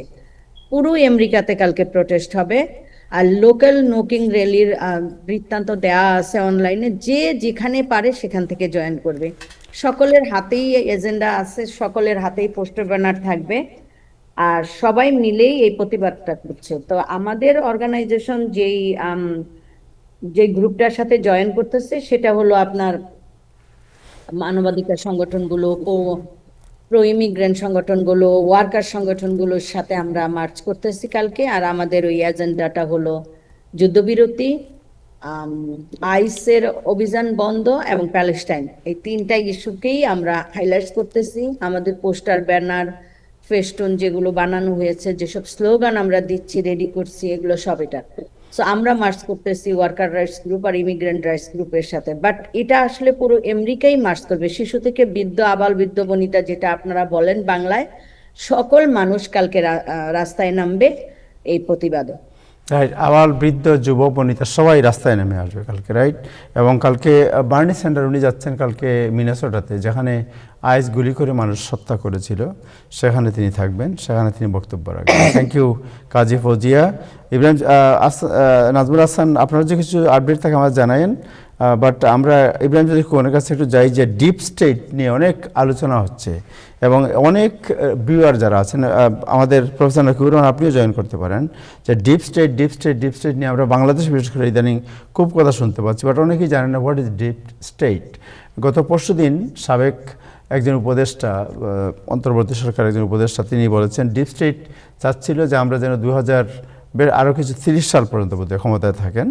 পুরো আমেরিকাতে কালকে প্রটেস্ট হবে, আর লোকাল নোকিং র্যালির বৃত্তান্ত দেয়া আছে অনলাইনে, যে যেখানে পারে সেখান থেকে জয়েন করবে। সকলের হাতেই এজেন্ডা আছে, সকলের হাতেই পোস্টার ব্যানার থাকবে, আর সবাই মিলেই এই প্রতিবাদটা করছে। তো আমাদের অর্গানাইজেশন যে গ্রুপটার সাথে জয়েন করতেছে সেটা হলো আপনার মানবাধিকার সংগঠনগুলো ও প্রো ইমিগ্রেন্ট সংগঠনগুলো, ওয়ার্কার সংগঠনগুলোর সাথে আমরা মার্চ করতেছি কালকে। আর আমাদের ওই এজেন্ডাটা হলো যুদ্ধবিরতি, আইসের অভিযান বন্ধ এবং প্যালেস্টাইন, এই 3টা ইস্যুকেই আমরা হাইলাইট করতেছি। আমাদের পোস্টার ব্যানার ফেস্টুন যেগুলো বানানো হয়েছে, যেসব স্লোগান আমরা দিচ্ছি রেডি করছি, এগুলো সব এটা। সো আমরা মার্চ করতেছি ওয়ার্কার রাইটস গ্রুপ আর ইমিগ্রেন্ট রাইটস গ্রুপের সাথে, বাট এটা আসলে পুরো আমেরিকাই মার্চ করবে, শিশু থেকে বৃদ্ধ, আবাল বৃদ্ধ বনিতা যেটা আপনারা বলেন বাংলায়, সকল মানুষ কালকে রাস্তায় নামবে এই প্রতিবাদে। রাইট, আবাল বৃদ্ধ যুব বনিতা সবাই রাস্তায় নেমে আসবে কালকে, রাইট। এবং কালকে বার্নি স্যান্ডার উনি যাচ্ছেন কালকে মিনেসোটাতে, যেখানে আইস গুলি করে মানুষ হত্যা করেছিল, সেখানে তিনি থাকবেন, সেখানে তিনি বক্তব্য রাখবেন। থ্যাংক ইউ কাজী ফৌজিয়া। ইব্রাহিম নাজমুল হাসান, আপনারা যে কিছু আপডেট থাকে আমার জানায়েন। বাট আমরা ইব্রাহিম যদি ওনার কাছে একটু যাই, যে ডিপ স্টেট নিয়ে অনেক আলোচনা হচ্ছে এবং অনেক ভিউয়ার যারা আছেন, আমাদের প্রফেসর নকিবুর রহমান আপনিও জয়েন করতে পারেন, যে ডিপ স্টেট নিয়ে আমরা বাংলাদেশে বিশেষ করে ইদানিং খুব কথা শুনতে পাচ্ছি, বাট অনেকেই জানেন না হোয়াট ইজ ডিপ স্টেট। গত পরশুদিন সাবেক একজন উপদেষ্টা, অন্তর্বর্তী সরকারের একজন উপদেষ্টা, তিনি বলেছেন ডিপ স্টেট চাচ্ছিল যে আমরা যেন 2000 আরও কিছু 30 সাল পর্যন্ত বোধহয় ক্ষমতায় থাকেন।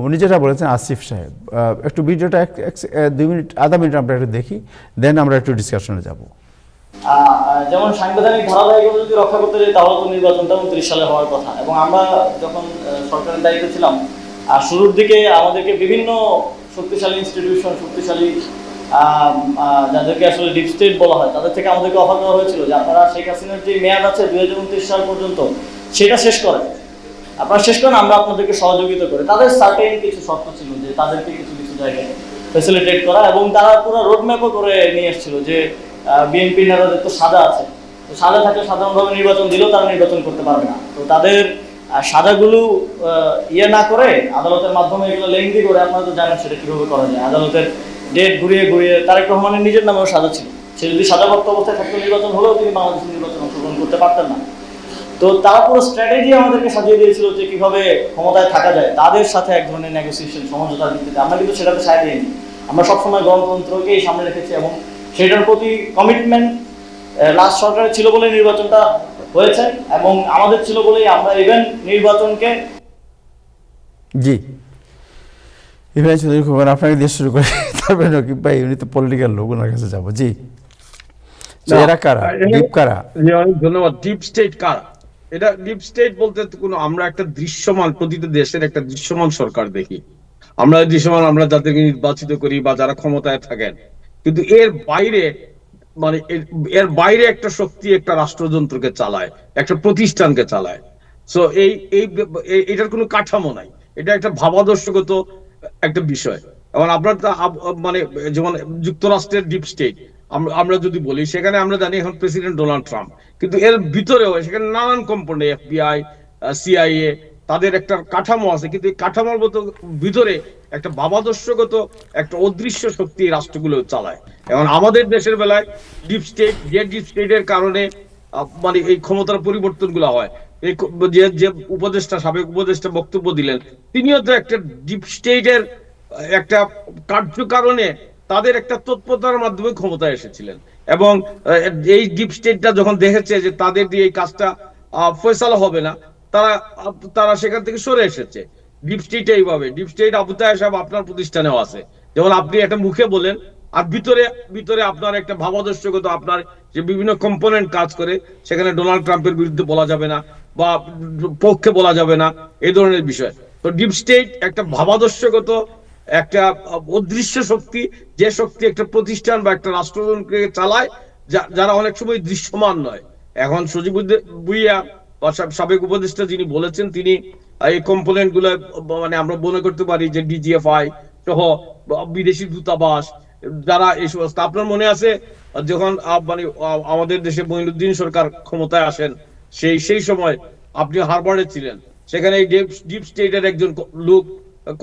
উনি যেটা বলেছেন আসিফ সাহেব, একটু ভিডিওটা 2 মিনিট আধা মিনিট আমরা একটু দেখি, দেন আমরা একটু ডিসকাশনে যাব। যেমন সাংবিধানিক ধারাবাহিকতা যদি রক্ষা করতে যাই তাহলে তো নির্বাচনটা 29 সালে হওয়ার কথা। এবং আমরা যখন সরকারের দায়িত্বে ছিলাম, শুরুর দিকে আমাদেরকে বিভিন্ন শক্তিশালী ইনস্টিটিউশন, শক্তিশালী যাদেরকে আসলে ডিপ স্টেট বলা হয়, তাদের থেকে আমাদেরকে অফার করা হয়েছিল যে আপনারা শেখ হাসিনার যে মেয়াদ আছে 2029 সাল পর্যন্ত, সেটা শেষ করেন, আপনারা শেষ করেন, আমরা আপনাদেরকে সহযোগিতা করি। তাদের সার্টেন কিছু শর্ত ছিল যে তাদেরকে কিছু কিছু জায়গায় ফ্যাসিলিটেট করা, এবং তারা পুরো রোডম্যাপও করে নিয়ে এসেছিল যে বিএনপি নেতাদের তো সাজা আছে, তো সাজা থাকলে সাধারণভাবে নির্বাচন দিলেও তারা নির্বাচন করতে পারবে না। তো তাদের সাজাগুলো ইয়ে না করে আদালতের মাধ্যমে এগুলো লেংদি করে, আপনারা তো জানেন সেটা কীভাবে করা যায়। আদালতের ডেট ঘুরিয়ে তারেক রহমানের নিজের নামেও সাজা ছিল, সে যদি সাজাপ্রাপ্ত অবস্থায় থাকতো নির্বাচন হলেও তিনি বাংলাদেশের নির্বাচন অংশগ্রহণ করতে পারতেন না। তো তারা পুরো স্ট্র্যাটেজি আমাদেরকে সাজিয়ে দিয়েছিল যে কিভাবে ক্ষমতায় থাকা যায়, তাদের সাথে এক ধরনের নেগোসিয়েশন, সমঝোতার ভিত্তিতে। আমরা কিন্তু সেটাতে সায় দিইনি, আমরা সবসময় গণতন্ত্রকেই সামনে রেখেছি এবং সেটার প্রতি কমিটমেন্ট লাস্ট সরকারের ছিল বলে নির্বাচনটা হয়েছে, এবং আমাদের ছিল বলেই আমরা ইভেন নির্বাচনকে। জি, ইব্রাহিম চৌধুরী খোকন, আপনাকে দিয়ে শুরু করে, তারপরে নকিব ভাই, উনি তো পলিটিক্যাল লোক, ওনার কাছে যাবো। জি, এরা কারা, ডিপ কারা? অনেক ধন্যবাদ। ডিপ স্টেট কারা? এটা ডিপ স্টেট বলতে কোনো, আমরা একটা দৃশ্যমান, প্রতিটি দেশের একটা দৃশ্যমান সরকার দেখি, আমরা দৃশ্যমান, আমরা যাদেরকে নির্বাচিত করি বা যারা ক্ষমতায় থাকেন, কিন্তু এর বাইরে মানে এর বাইরে একটা শক্তি একটা রাষ্ট্রযন্ত্রকে চালায়, একটা প্রতিষ্ঠানকে চালায়। সো এটার কোনো কাঠামো নাই, এটা একটা ভাবাদর্শগত একটা বিষয়। এবং আপনার মানে যেমন যুক্তরাষ্ট্রের ডিপ স্টেট আমরা যদি বলি, সেখানে আমরা জানি এখন প্রেসিডেন্ট ডোনাল্ড ট্রাম্প, কিন্তু এর ভিতরেও সেখানে নানান কম্পোনেন্ট, এফবিআই, সিআইএ, তাদের একটা কাঠামো আছে, কিন্তু এই কাঠামোর মতো ভিতরে একটা ভাবাদর্শগত একটা অদৃশ্য শক্তি রাষ্ট্রগুলো চালায়। এবং আমাদের দেশের বেলায় ডিপ স্টেট, যে ডিপ স্টেটের কারণে মানে এই ক্ষমতার পরিবর্তন গুলা হয়, এই যে উপদেষ্টা, সাবেক উপদেষ্টা বক্তব্য দিলেন, তিনিও তো একটা ডিপ স্টেটের একটা কার্যকারণে তাদের একটা তৎপরতার মাধ্যমে ক্ষমতায় এসেছিলেন। এবং এই ডিপ স্টেটটা যখন দেখেছে যে তাদের দিয়ে এই কাজটা ফয়সালা হবে না, তারা সেখান থেকে সরে এসেছে। ডিপ স্টেট এইভাবে, ডিপ স্টেট আবু তাহের সাহেব আপনার প্রতিষ্ঠানেও আছে, যেমন আপনি একটা মুখে বলেন আর ভিতরে ভিতরে আপনার একটা ভাবাদর্শগত, আপনার যে বিভিন্ন কম্পোনেন্ট কাজ করে, সেখানে ডোনাল্ড ট্রাম্পের বিরুদ্ধে বলা যাবে না বা পক্ষে বলা যাবে না, এই ধরনের বিষয়। তো ডিপ স্টেট একটা ভাবাদর্শগত একটা অদৃশ্য শক্তি, যে শক্তি একটা প্রতিষ্ঠান বা একটা রাষ্ট্রযন্ত্রকে চালায়, যারা অনেক সময় দৃশ্যমান নয়। এখন সজীব ভুইয়া বা সাবেক উপদেষ্টা যিনি বলেছেন, তিনি এই কম্পোনেন্ট গুলো, মানে আমরা মনে করতে পারি যে ডিজিএফআই সহ বিদেশি দূতাবাস, যারা এই সমস্ত, আপনার মনে আছে যখন মানে আমাদের দেশে মঈনুদ্দিন সরকার ক্ষমতায় আসেন, সেই সময় আপনি হারবার্ডে ছিলেন, সেখানে এই ডিপ স্টেটের একজন লোক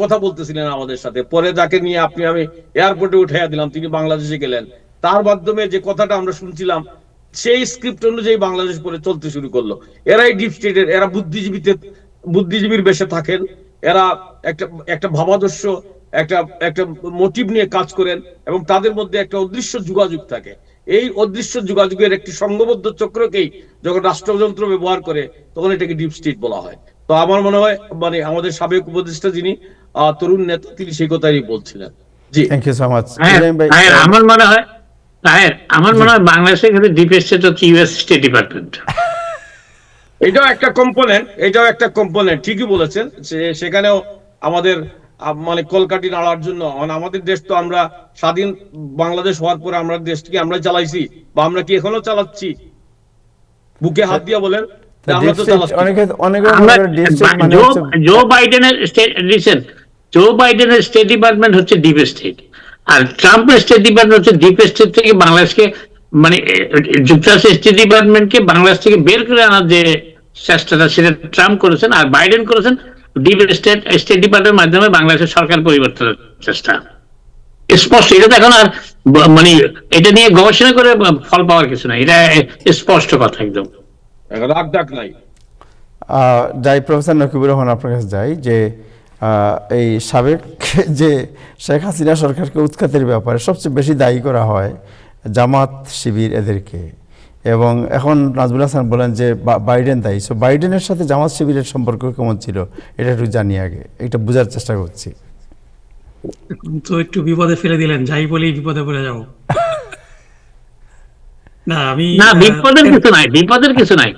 কথা বলতেছিলেন আমাদের সাথে, পরে যাকে নিয়ে আমি এয়ারপোর্টে উঠাইয়া দিলাম, তিনি বাংলাদেশে গেলেন, তার মাধ্যমে যে কথাটা আমরা শুনছিলাম সেই স্ক্রিপ্ট অনুযায়ী বাংলাদেশ পরে চলতে শুরু করলো। এরাই ডিপ স্টেটের, এরা বুদ্ধিজীবীর বেশে থাকেন, এরা একটা ভাবাদর্শ, একটা মোটিভ নিয়ে কাজ করেন, এবং তাদের মধ্যে একটা অদৃশ্য যোগাযোগ থাকে। এই অদৃশ্য যোগাযোগের একটি সংঘবদ্ধ চক্রকেই যখন রাষ্ট্রযন্ত্র ব্যবহার করে, তখন এটাকে ডিপ স্টেট বলা হয়। তো আমার মনে হয় মানে আমাদের সাবেক উপদেষ্টা যিনি তরুণ নেতা, তিনি সেই কথাই বলছিলেন। জি, থ্যাংক ইউ সো মাচ। আমার মনে হয় বাংলাদেশের ক্ষেত্রে ডিপ স্টেট হচ্ছে ইউএস স্টেট ডিপার্টমেন্ট। এটাও একটা কম্পোনেন্ট, ঠিকই বলেছেন। সেখানেও আমাদের মানে কলকাঠি নাড়ার জন্য, আমাদের দেশ তো, আমরা স্বাধীন বাংলাদেশ হওয়ার পরে আমরা দেশকে আমরা চালাইছি, বা আমরা কি এখনো চালাচ্ছি? বুকে হাত দিয়া বলেন। যে আমরা ডিপ তো স্টেট চালাচ্ছি। অনেকে অনেকে আমরা ডিপ স্টেট মানে জো হচ্ছে জো বাইডেনের লিসেন, জো বাইডেনের স্টেট ডিপার্টমেন্ট হচ্ছে ডিপ স্টেট, আর ট্রাম্পের স্টেট ডিপার্টমেন্ট হচ্ছে ডিপ স্টেট থেকে বাংলাদেশকে মানে যুক্তরাষ্ট্রের স্টেট ডিপার্টমেন্টকে বাংলাদেশ থেকে বের করে আনার যে চেষ্টাটা সেটা ট্রাম্প করেছেন, আর বাইডেন করেছেন ডিপ স্টেট ডিপার্টমেন্টের মাধ্যমে বাংলাদেশের সরকার পরিবর্তনের চেষ্টা। স্পষ্ট, এটা তো এখন আর মানে এটা নিয়ে গবেষণা করে ফল পাওয়ার কিছু নাই, এটা স্পষ্ট কথা একদম। এখন রাগ ডাক নাই। যাই প্রফেসর নকিবুর রহমান আপনার কাছে যাই যে এই সাবেক যে শেখ হাসিনা সরকারকে উৎখাতের ব্যাপারে সবচেয়ে বেশি দায়ী করা হয় জামাত শিবির এদেরকে, এবং এখন নাজমুল হাসান বলেন যে বাইডেন দায়ী। সো বাইডেনের সাথে জামাত শিবিরের সম্পর্ক কেমন ছিল এটা একটু জানি, আগে এটা বোঝার চেষ্টা করছি। এখন তো একটু বিপদে ফেলে দিলেন, যাই বলি বিপদে পড়ে যাবো। না আমি না, বিপদের কিছু নাই, বিপদের কিছু নাই,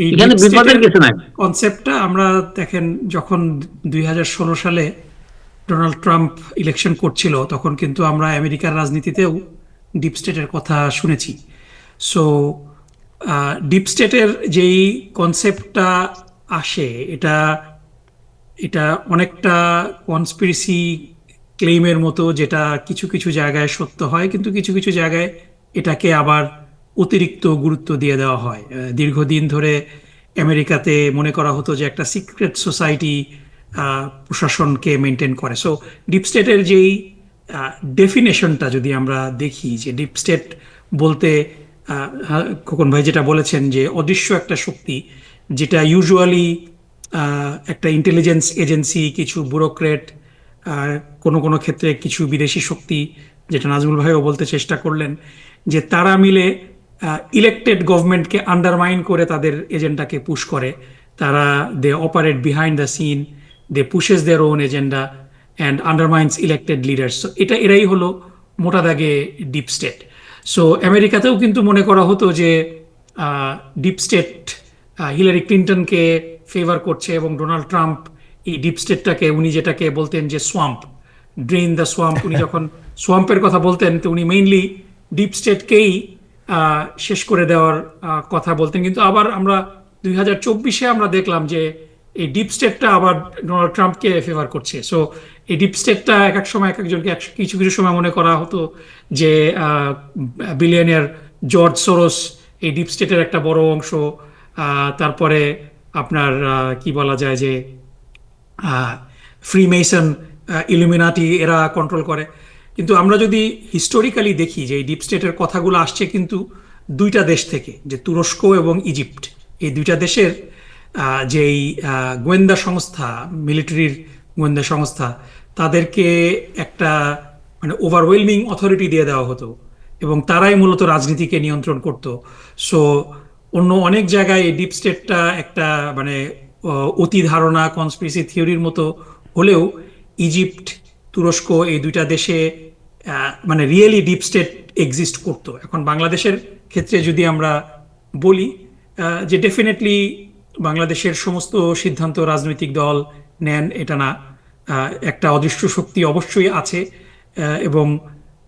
এই এখানে ডিপ বিপদের স্টেটের কিছু নাই। কনসেপ্টটা আমরা দেখেন যখন 2016 সালে ডোনাল্ড ট্রাম্প ইলেকশন করছিল তখন কিন্তু আমরা আমেরিকার রাজনীতিতেও ডিপ স্টেটের কথা শুনেছি। সো ডিপ স্টেটের যেই কনসেপ্টটা আসে এটা এটা অনেকটা কনস্পিরেসি ক্লেইমের মতো, যেটা কিছু কিছু জায়গায় সত্য হয় কিন্তু কিছু কিছু জায়গায় এটাকে আবার অতিরিক্ত গুরুত্ব দিয়ে দেওয়া হয়। দীর্ঘদিন ধরে আমেরিকাতে মনে করা হতো যে একটা সিক্রেট সোসাইটি প্রশাসনকে মেনটেন করে। সো ডিপ স্টেটের যেই ডেফিনেশনটা যদি আমরা দেখি, যে ডিপ স্টেট বলতে খোকন ভাই যেটা বলেছেন যে অদৃশ্য একটা শক্তি, যেটা ইউজুয়ালি একটা ইন্টেলিজেন্স এজেন্সি, কিছু ব্যুরোক্রেট, কোনো কোনো ক্ষেত্রে কিছু বিদেশি শক্তি, যেটা নাজমুল ভাইও বলতে চেষ্টা করলেন, যে তারা মিলে ইলেক্টেড গভর্নমেন্টকে আন্ডারমাইন করে তাদের এজেন্ডাকে পুশ করে। তারা they operate behind the scene, they pushes their own agenda and undermines elected leaders. So এরাই হলো মোটা দাগে ডিপ স্টেট। সো আমেরিকাতেও কিন্তু মনে করা হতো যে ডিপ স্টেট হিলারি ক্লিন্টনকে ফেভার করছে, এবং ডোনাল্ড ট্রাম্প এই ডিপ স্টেটটাকে, উনি যেটাকে বলতেন যে সোয়াম্প, ড্রেইন দ্য সোয়াম্প, উনি যখন সোয়াম্পের কথা বলতেন তো উনি মেইনলি ডিপ স্টেটকেই শেষ করে দেওয়ার কথা বলতেন। কিন্তু আবার আমরা 2024-এ আমরা দেখলাম যে এই ডিপ স্টেটটা আবার ডোনাল্ড ট্রাম্পকে ফেভার করছে। সো এই ডিপ স্টেটটা এক এক সময় এক একজনকে কিছু কিছু সময় মনে করা হতো যে বিলিয়নিয়ার জর্জ সোরস এই ডিপ স্টেটের একটা বড় অংশ। তারপরে আপনার কি বলা যায় যে ফ্রিমেসন, ইলুমিনাটি এরা কন্ট্রোল করে। কিন্তু আমরা যদি হিস্টোরিক্যালি দেখি যে এই ডিপ স্টেটের কথাগুলো আসছে কিন্তু দুইটা দেশ থেকে, যে তুরস্ক এবং ইজিপ্ট, এই দুইটা দেশের যেই গোয়েন্দা সংস্থা, মিলিটারির গোয়েন্দা সংস্থা, তাদেরকে একটা মানে ওভারওয়েলমিং অথরিটি দিয়ে দেওয়া হতো এবং তারাই মূলত রাজনীতিকে নিয়ন্ত্রণ করত। সো অন্য অনেক জায়গায় এই ডিপ স্টেটটা একটা মানে অতি ধারণা, কনস্পিরেসি থিওরির মতো হলেও ইজিপ্ট, তুরস্ক এই দুইটা দেশে মানে রিয়েলি ডিপ স্টেট এক্সিস্ট করতো। এখন বাংলাদেশের ক্ষেত্রে যদি আমরা বলি যে ডেফিনেটলি বাংলাদেশের সমস্ত সিদ্ধান্ত রাজনৈতিক দল নেন এটা না, একটা অদৃশ্য শক্তি অবশ্যই আছে, এবং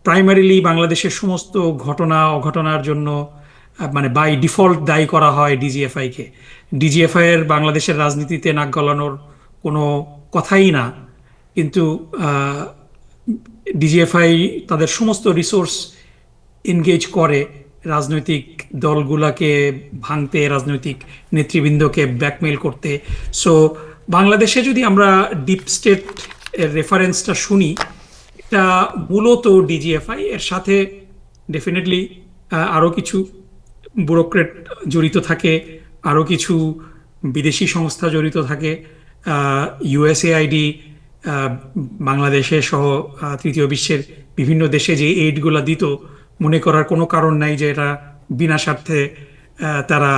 প্রাইমারিলি বাংলাদেশের সমস্ত ঘটনা অঘটনার জন্য মানে বাই ডিফল্ট দায়ী করা হয় ডিজিএফআইকে। ডিজিএফআই এর বাংলাদেশের রাজনীতিতে নাক গলানোর কোনো কথাই না, কিন্তু ডিজিএফআই তাদের সমস্ত রিসোর্স এনগেজ করে রাজনৈতিক দলগুলাকে ভাঙতে, রাজনৈতিক নেতৃবৃন্দকে ব্ল্যাকমেইল করতে। সো বাংলাদেশে যদি আমরা ডিপ স্টেট এর রেফারেন্সটা শুনি, এটা মূলত ডিজিএফআই এর সাথে ডেফিনেটলি আরও কিছু ব্যুরোক্রেট জড়িত থাকে, আরও কিছু বিদেশি সংস্থা জড়িত থাকে। ইউএসএআইডি বাংলাদেশে সহ তৃতীয় বিশ্বের বিভিন্ন দেশে যে এইডগুলা দিত, মনে করার কোনো কারণ নাই যে এটা বিনা স্বার্থে তারা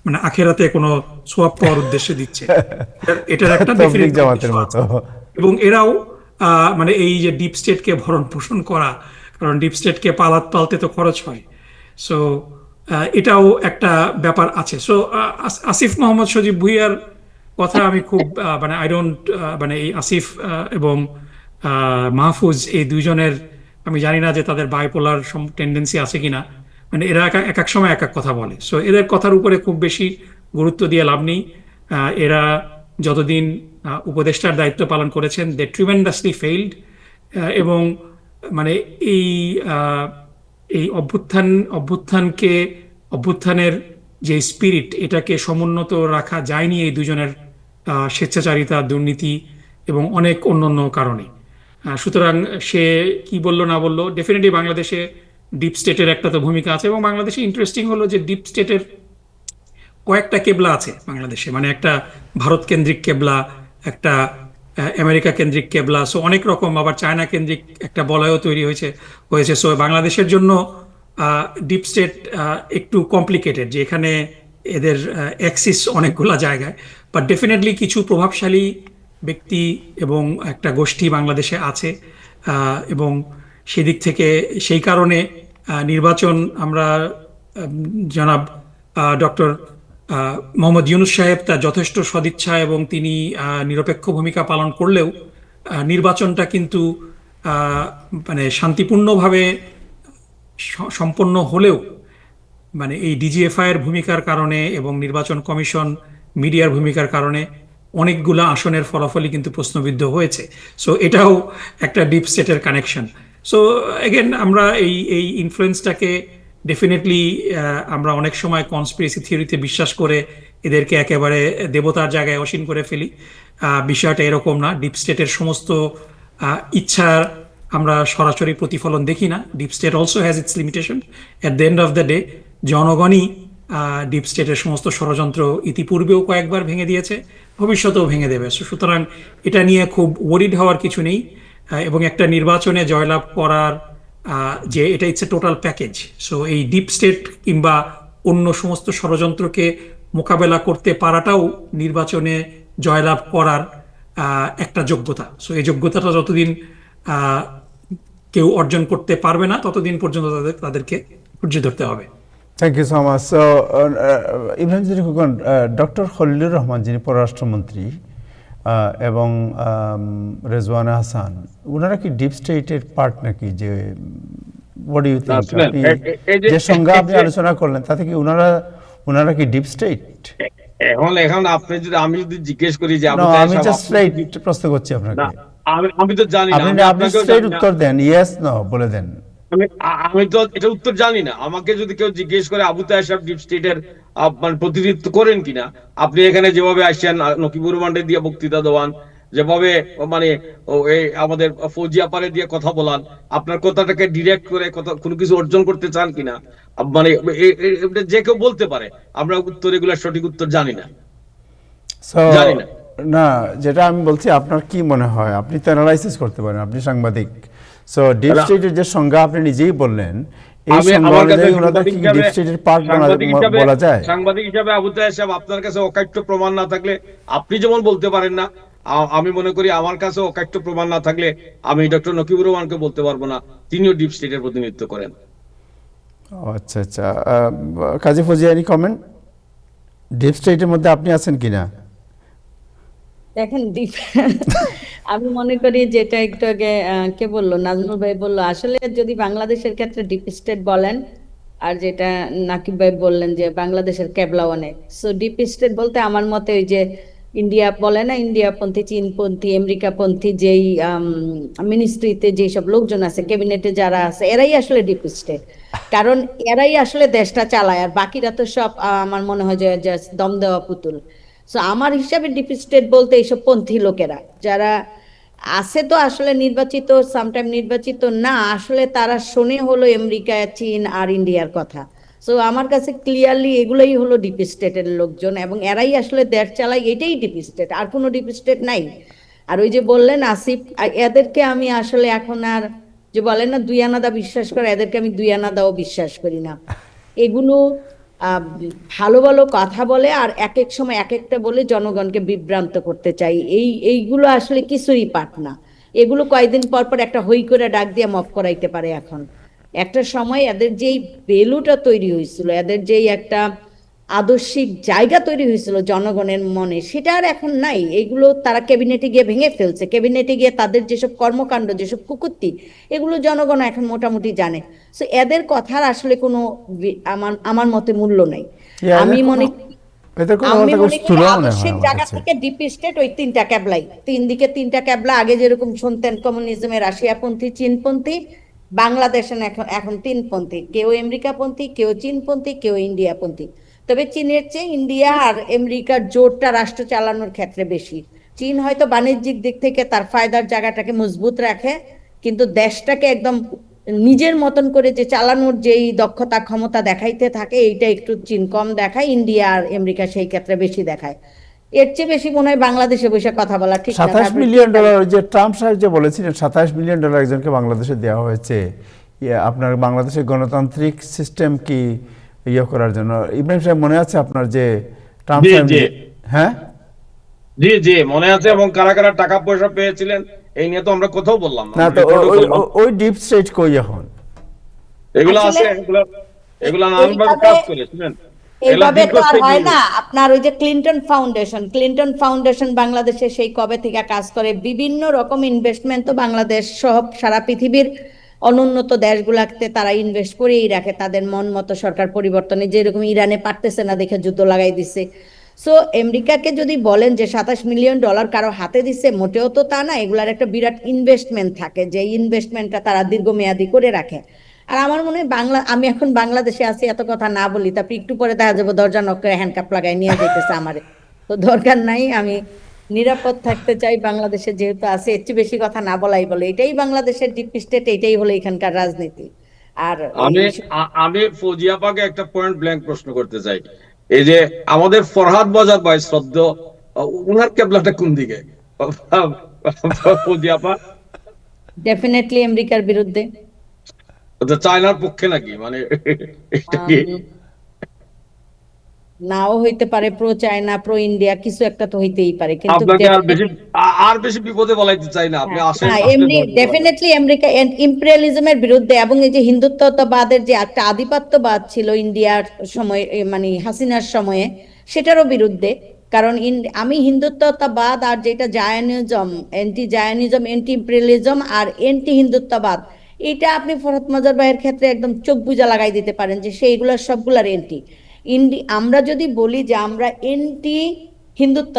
মানে আখেরাতে কোনো সোয়াব পাওয়ার উদ্দেশ্যে দিচ্ছে। এটার একটা ডেফিনিট জামাতের মতো। এবং এরাও মানে এই যে ডিপ স্টেটকে ভরণ পোষণ করা, কারণ ডিপ স্টেটকে পালতে তো খরচ হয়। সো এটাও একটা ব্যাপার আছে। সো আসিফ মোহাম্মদ সজীব ভুঁইয়ার কথা আমি খুব মানে আই ডোন্ট মানে এই আসিফ এবং মাহফুজ এই দুইজনের আমি জানি না যে তাদের বাইপোলার টেন্ডেন্সি আছে কিনা, মানে এরা এক এক সময় এক এক কথা বলে। সো এদের কথার উপরে খুব বেশি গুরুত্ব দিয়ে লাভ নেই। এরা যতদিন উপদেষ্টার দায়িত্ব পালন করেছেন, দে ট্রিমেন্ডাসলি ফেইল্ড। এবং মানে এই আহ, এই অভ্যুত্থানের যে স্পিরিট, এটাকে সমুন্নত রাখা যায়নি এই দুজনের স্বেচ্ছাচারিতা, দুর্নীতি এবং অনেক অন্যান্য কারণে। সুতরাং সে কি বললো না বললো, ডেফিনেটলি বাংলাদেশে ডিপ স্টেটের একটা তো ভূমিকা আছে। এবং বাংলাদেশে ইন্টারেস্টিং হলো যে ডিপ স্টেটের কয়েকটা কেবলা আছে বাংলাদেশে, মানে একটা ভারত কেন্দ্রিক কেবলা, একটা আমেরিকা কেন্দ্রিক কেবলা, সো অনেক রকম, আবার চায়না কেন্দ্রিক একটা বলয়ও তৈরি হয়েছে। সো বাংলাদেশের জন্য ডিপ স্টেট একটু কমপ্লিকেটেড, যে এখানে এদের অ্যাক্সিস অনেকগুলা জায়গায়, বাট ডেফিনেটলি কিছু প্রভাবশালী ব্যক্তি এবং একটা গোষ্ঠী বাংলাদেশে আছে। এবং সেদিক থেকে সেই কারণে নির্বাচন আমরা জনাব ডক্টর মোহাম্মদ ইউনূস সাহেব তার যথেষ্ট সদিচ্ছা এবং তিনি নিরপেক্ষ ভূমিকা পালন করলেও নির্বাচনটা কিন্তু মানে শান্তিপূর্ণভাবে সম্পন্ন হলেও মানে এই ডিজিএফআই এর ভূমিকার কারণে এবং নির্বাচন কমিশন, মিডিয়ার ভূমিকার কারণে অনেকগুলা আসনের ফলাফলই কিন্তু প্রশ্নবিদ্ধ হয়েছে। সো এটাও একটা ডিপ স্টেটের কানেকশন। সো এগেন আমরা এই ইনফ্লুয়েন্সটাকে ডেফিনেটলি আমরা অনেক সময় কনস্পিরেসি থিওরিতে বিশ্বাস করে এদেরকে একেবারে দেবতার জায়গায় অসীন করে ফেলি। বিষয়টা এরকম না। ডিপ স্টেটের সমস্ত ইচ্ছার আমরা সরাসরি প্রতিফলন দেখি না। Deep state also has its limitation. At the end of the day জনগণই ডিপ স্টেটের সমস্ত ষড়যন্ত্র ইতিপূর্বেও কয়েকবার ভেঙে দিয়েছে, ভবিষ্যতেও ভেঙে দেবে। সুতরাং এটা নিয়ে খুব ওয়ারিড হওয়ার কিছু নেই। এবং একটা নির্বাচনে জয়লাভ করার যে এটা it's a total package. So এই ডিপ স্টেট কিংবা অন্য সমস্ত ষড়যন্ত্রকে মোকাবেলা করতে পারাটাও নির্বাচনে জয়লাভ করার একটা যোগ্যতা। সো এই যোগ্যতাটা যতদিন কেউ অর্জন করতে পারবে না, ততদিন পর্যন্ত তাদেরকে ধৈর্য ধরতে হবে। Thank you so much. So Ibrahim Jalil Khokon, doctor Khalilur Rahman যিনি পররাষ্ট্রমন্ত্রী এবং রেজওয়ানা হাসান, ওনারা কি ডিপ স্টেটের পার্ট নাকি? যে হোয়াট ডু ইউ থিংক, আপনি যে সংজ্ঞা আপনি আলোচনা করলেন তাতে কি ওনারা কি ডিপ স্টেট? এখন আপনি যদি আমি জিজ্ঞেস করি যে আমি জাস্ট স্ট্রেট প্রশ্ন করছি আপনাকে। আমি তো জানি না, আপনি স্ট্রেট উত্তর দেন, ইয়েস নো বলে দেন। আমি তো এটা উত্তর জানি না। আমাকে যদি কেউ জিজ্ঞেস করে আবু তাহের সাহেব ডিপ স্টেটের মানে প্রতিনিধিত্ব করেন কিনা, আপনি এখানে যেভাবে আসছেন, নকিবুর রহমানের দিয়ে বক্তৃতা দেওয়ান, যেভাবে মানে এই আমাদের ফৌজিয়া পারে দিয়ে কথা বলান, আপনার কথাটাকে ডিরেক্ট করে কোনো কিছু অর্জন করতে চান কিনা, মানে যে কেউ বলতে পারে। আমরা উত্তর, এগুলোর সঠিক উত্তর জানি না। জানি না। না, যেটা আমি বলছি, আপনার কি মনে হয়? আপনি তো অ্যানালাইসিস করতে পারেন, আপনি সাংবাদিক। সো ডিপ স্টেটের যে সংজ্ঞা আপনি নিজেই বললেন, এই সংজ্ঞা অনুযায়ী ওনাদের কি ডিপ স্টেটের পার্ট বলা যায়? সাংবাদিক হিসাবে আবু তাহের সাহেব, আপনার কাছে অকাট্য প্রমাণ না থাকলে আপনি যেমন বলতে পারেন না, আমি মনে করি আমার কাছে অকাট্য প্রমাণ না থাকলে আমি ডক্টর নকিবুর রহমানকে বলতে পারবো না তিনিও ডিপ স্টেটের প্রতিনিধিত্ব করেন। আচ্ছা আচ্ছা, কাজী ফৌজিয়া, এনি কমেন্ট? ডিপ স্টেটের মধ্যে আপনি আছেন কিনা? দেখেন, আমি মনে করি যেটা একটু আগে কে বললো, নাজমুল ভাই বললো, আসলে যদি বাংলাদেশের ক্ষেত্রে ডিপ স্টেট বলেন, আর যেটা নাকিব ভাই বললেন যে বাংলাদেশের ক্যাবলা অনেক, সো ডিপ স্টেট বলতে আমার মতে ওই যে ইন্ডিয়া বলে না, ইন্ডিয়াপন্থী, চীনপন্থী, আমেরিকাপন্থী যেই মিনিস্ট্রিতে যেসব লোকজন আছে, ক্যাবিনেটে যারা আছে, এরাই আসলে ডিপ স্টেট। কারণ এরাই আসলে দেশটা চালায়, আর বাকিরা তো সব আমার মনে হয় যে দম দেওয়া পুতুল। সো আমার হিসাবে ডিপ স্টেট বলতে এইসব পন্থী লোকেরা যারা আছে, তো আসলে নির্বাচিত, সামটাইম নির্বাচিত না, আসলে তারা শোনে হলো আমেরিকা, চীন আর ইন্ডিয়ার কথা। সো আমার কাছে ক্লিয়ারলি এগুলোই হলো ডিপ স্টেটের লোকজন, এবং এরাই আসলে দেশ চালায়, এটাই ডিপ স্টেট, আর কোনো ডিপ স্টেট নাই। আর ওই যে বললেন আসিফ, এদেরকে আমি আসলে এখন আর, যে বলেন না দুই আনাদা বিশ্বাস করে, এদেরকে আমি দুই আনাদাও বিশ্বাস করি না। এগুলো ভালো ভালো কথা বলে, আর এক এক সময় এক একটা বলে জনগণকে বিভ্রান্ত করতে চাই। এইগুলো আসলে কিছুই পাঠ না। এগুলো কয়েকদিন পর পর একটা হই করে ডাক দিয়ে মফ করাইতে পারে। এখন একটা সময় এদের যেই ভ্যালুটা তৈরি হয়েছিল, এদের যেই একটা আদর্শিক জায়গা তৈরি হয়েছিল জনগণের মনে, সেটা আর এখন নাই। এগুলো তারা ক্যাবিনেটে গিয়ে ভেঙে ফেলছে। ক্যাবিনেটে গিয়ে তাদের যেসব কর্মকাণ্ড, যেসব কুকুত্তি, এগুলো জনগণ এখন মোটামুটি জানে। সো এদের কথার আসলে কোনো আমার মতে মূল্য নাই। আমি মনে এতে করে আমি বলতে মনে করি স্থূল মনে হয় আদর্শিক আমার জায়গা কাছে। থেকে ডিপ স্টেট ওই তিনটা ক্যাবলাই, তিন দিকে তিনটা ক্যাবলা। আগে যেরকম শুনতেন কমিউনিজমে রাশিয়াপন্থী, চীনপন্থী, বাংলাদেশে এখন এখন তিনপন্থী, কেউ আমেরিকাপন্থী, কেউ চীনপন্থী, কেউ ইন্ডিয়াপন্থী। তবে চীনের চেয়ে ইন্ডিয়া আর আমেরিকার জোরটা রাষ্ট্র চালানোর ক্ষেত্রে বেশি। চীন হয়তো বাণিজ্যিক দিক থেকে তার ফায়দার জায়গাটাকে মজবুত রাখে, কিন্তু দেশটাকে একদম নিজের মতন করে যে চালানোর যেই দক্ষতা ক্ষমতা দেখাইতে থাকে, এইটা একটু চীন কম দেখায়, ইন্ডিয়া আর আমেরিকা সেই ক্ষেত্রে বেশি দেখায়। এর চেয়ে বেশি মনে হয় বাংলাদেশে বসে কথা বলা ঠিক না। 27 তারপরে মিলিয়ন ডলার, যে ট্রাম্প সাহেব যে বলেছিলেন 27 মিলিয়ন ডলার একজনকে বাংলাদেশে দেওয়া হয়েছে আপনার বাংলাদেশের গণতান্ত্রিক সিস্টেম কি করার জন্য। ইব্রাহিম সাহেব মনে আছে আপনার যে ট্রাম্প জি, সাহেব জি। হ্যাঁ জি জি মনে আছে, এবং কারা কারা টাকা পয়সা পেয়েছিলেন এই নিয়ে তো আমরা কোথাও বললাম না, না, তো রেকর্ডও করলাম। ওই ডিপ স্টেট কই এখন? এগুলো আছে, আসলে এগুলো নানানভাবে এইভাবে কাজ করে, শুনেন এগুলা এইভাবে তো আর দীর্ঘস্থায়ী হয় না। জিনিস। আপনার ওই যে ক্লিন্টন ফাউন্ডেশন বাংলাদেশে সেই কবে থেকে কাজ করে, বিভিন্ন রকম ইনভেস্টমেন্ট তো বাংলাদেশ সহ সারা পৃথিবীর অনুন্নত দেশগুলাতে তারা ইনভেস্ট করেই রাখে তাদের মন মতো সরকার পরিবর্তনে। যেরকম ইরানে পারতেছে না দেখে যুদ্ধ লাগাই দিচ্ছে। সো আমেরিকাকে যদি বলেন যে 27 মিলিয়ন ডলার কারো হাতে দিচ্ছে, মোটেও তো তা না। এগুলার একটা বিরাট ইনভেস্টমেন্ট থাকে, যে ইনভেস্টমেন্টটা তারা দীর্ঘমেয়াদী করে রাখে। আর আমার মনে হয় আমি এখন বাংলাদেশে আছি, এত কথা না বলি, তারপর একটু পরে দেখা যাবো দরজা নক করে হ্যান্ডকাপ লাগাই নিয়ে যাইতেছে আমারে। তো দরকার নাই, আমি নিরাপদ থাকতে চাই বাংলাদেশে যেহেতু আছে। এর চেয়ে বেশি কথা না বলাই বলে, এটাই বাংলাদেশের ডিপ স্টেট, এটাই হলো এখানকার রাজনীতি। আর আমি আমি ফৌজিয়াপাকে একটা পয়েন্ট ব্ল্যাঙ্ক প্রশ্ন করতে চাই। এই যে আমাদের ফরহাদ বাজার ভাই শ্রদ্ধ, উনার কেবলাটা কোন দিকে ফৌজিয়াপা? ডেফিনেটলি আমেরিকার বিরুদ্ধে। তো চায়নার পক্ষে নাকি, মানে এটা কি? নাও হইতে পারে, প্রো চায়না প্রো ইন্ডিয়া কিছু একটা তো হইতেই পারে, কিন্তু আপনাকে আর বেশি বিপদে বলাইতে চাই না, আপনি আসেন। ডেফিনেটলি আমেরিকা ইম্পেরিয়ালিজমের বিরুদ্ধে, এবং এই যে হিন্দুত্ববাদের যে একটা আধিপত্যবাদ ছিল ইন্ডিয়ার সময়, মানে হাসিনার সময়ে, সেটারও বিরুদ্ধে। কারণ আমি হিন্দুত্ববাদ আর যেটা জায়নিজম, এন্টি ইম্পেরিয়ালিজম আর এন্টি হিন্দুত্ববাদ, এটা আপনি ফরহাদ মজার ভাইয়ের ক্ষেত্রে একদম চোখ বুজা লাগাই দিতে পারেন যে সেইগুলোর সবগুলার আমরা যদি বলি যে আমরা এন্টি হিন্দুত্ব,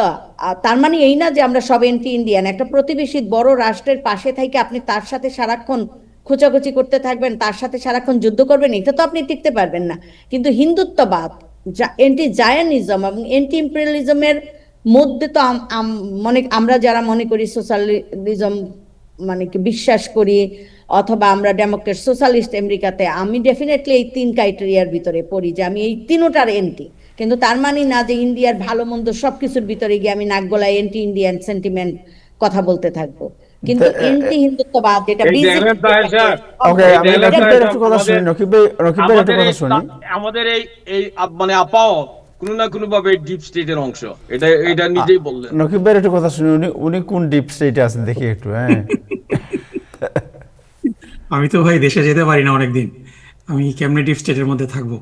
তার মানে এই না যে আমরা সব এন্টি ইন্ডিয়ান। একটা প্রতিবেশী বড় রাষ্ট্রের পাশে থেকে আপনি তার সাথে সারাক্ষণ খোঁচাখুচি করতে থাকবেন, তার সাথে সারাক্ষণ যুদ্ধ করবেন, এটা তো আপনি টিকতে পারবেন না। কিন্তু হিন্দুত্ববাদ, এন্টি জায়নিজম এবং এন্টি ইম্পেরিয়ালিজমের মধ্যে তো আমরা যারা মনে করি সোশ্যালিজম মানে কি বিশ্বাস করি, অথবা আমরা ডেমোক্রেট সোশ্যালিস্ট আমেরিকাতে, আমি ডেফিনেটলি এই তিন ক্রাইটেরিয়ার ভিতরে পড়ি, যে আমি এই তিনটার এন্টি। কিন্তু তার মানে না যে ইন্ডিয়ার ভালো মন্দ সবকিছুর ভিতরে গিয়ে আমি নাক গলায় এন্টি ইন্ডিয়ান সেন্টিমেন্ট কথা বলতে থাকবো। কিন্তু এন্টি হিন্দুত্ববাদ যেটা ওকে, আমি নকিবের একটু কথা শুনি, নকিবের একটু কথা শুনি। আমাদের এই মানে আপাও কোনো না কোনো ভাবে ডিপ স্টেটের অংশ, এটা নিজেই বললেন। নকিবের একটু কথা শুনি, উনি কোন ডিপ স্টেটে আছেন দেখি একটু। হ্যাঁ, আমি তো ভাই দেশে যেতে পারি না অনেকদিন, আমি কেমনে ডিপ স্টেটের মধ্যে থাকবো?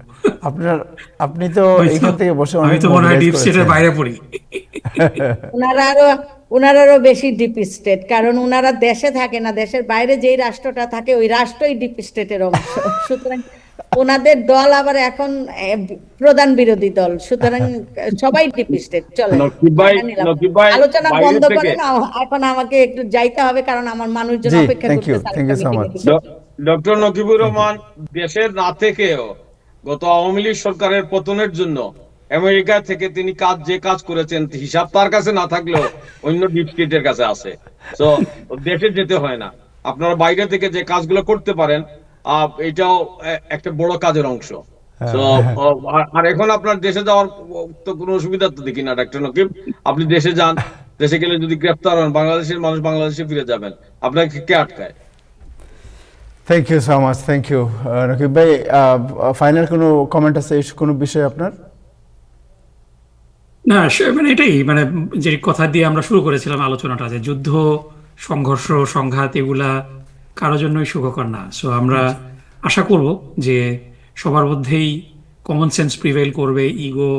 আপনি তো এখান থেকে বসে আমি তো মনে হয় ডিপ স্টেটের বাইরে পড়ি। ওনারা আরো বেশি ডিপ স্টেট, কারণ ওনারা দেশে থাকে না, দেশের বাইরে যেই রাষ্ট্রটা থাকে ওই রাষ্ট্রই ডিপ স্টেটের অংশ। সুতরাং ওনাদের দল আবার এখন প্রধান বিরোধী দল, সুতরাং সবাই ডিপ স্টেট। চলে আলোচনা বন্ধ করে না, এখন আমাকে একটু যাইতে হবে, কারণ আমার মানুষজন অপেক্ষা করতেছে। ডক্টর নকিবুর রহমান দেশের না থেকেও গত আওয়ামী লীগ সরকারের পতনের জন্য আমেরিকা থেকে তিনি যে কাজ করেছেন, হিসাব তার কাছে না থাকলেও অন্য ডিপ স্টেটের কাছে আছে। তো দেশে যেতে হয় না, আপনারা বাইরে থেকে যে কাজগুলো করতে পারেন, এটাও একটা বড় কাজের অংশ। তো আর এখন আপনার দেশে যাওয়ার তো কোনো অসুবিধা তো দেখি না ডাক্তার নকিব। আপনি দেশে যান, দেশে গেলে যদি গ্রেপ্তার হন, বাংলাদেশের মানুষ বাংলাদেশে ফিরে যাবেন, আপনাকে কে আটকায়? Thank you so much, thank you Nakib ভাই। ফাইনাল কোনো কমেন্ট আছে কোনো বিষয়ে আপনার? না, মানে এটাই, মানে যে কথা দিয়ে আমরা শুরু করেছিলাম আলোচনাটা, যে যুদ্ধ, সংঘর্ষ, সংঘাত এগুলা কারোর জন্যই সুখকর না। সো আমরা আশা করব যে সবার মধ্যেই কমন সেন্স প্রিভেল করবে, ইগো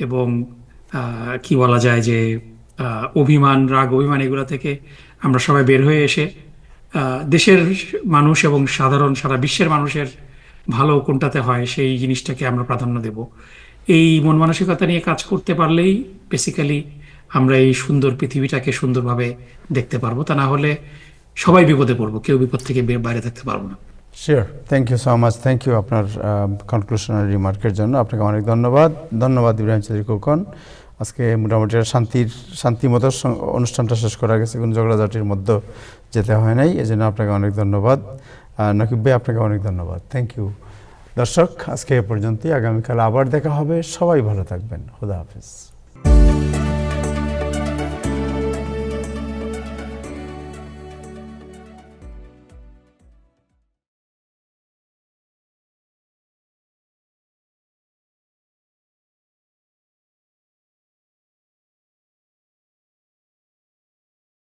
এবং কি বলা যায় যে অভিমান, রাগ অভিমান, এগুলা থেকে আমরা সবাই বের হয়ে এসে দেশের মানুষ এবং সারা বিশ্বের মানুষের ভালো কোনটাতে হয় সেই জিনিসটাকে আমরা প্রাধান্য দেব। এই মন মানসিকতা নিয়ে কাজ করতে পারলেই বেসিক্যালি আমরা এই সুন্দর পৃথিবীটাকে সুন্দরভাবে দেখতে পারবো। তা না হলে সবাই বিপদে পড়বো, কেউ বিপদ থেকে বাইরে থাকতে পারবো না। Sure, thank you so much, thank you আপনার কনক্লুশনারি রিমার্কের জন্য। আপনাকে অনেক ধন্যবাদ। ধন্যবাদ ইব্রাহিম চৌধুরী খোকন। আজকে মোটামুটি শান্তিমতো অনুষ্ঠানটা শেষ করা গেছে, কোনো ঝগড়াঝাটির মধ্যে যেতে হয় নাই, এই জন্য আপনাকে অনেক ধন্যবাদ। নকিব ভাই, আপনাকে অনেক ধন্যবাদ, থ্যাংক ইউ। দর্শক, আজকে এ পর্যন্তই। আগামীকাল আবার দেখা হবে। সবাই ভালো থাকবেন। খুদা হাফেজ।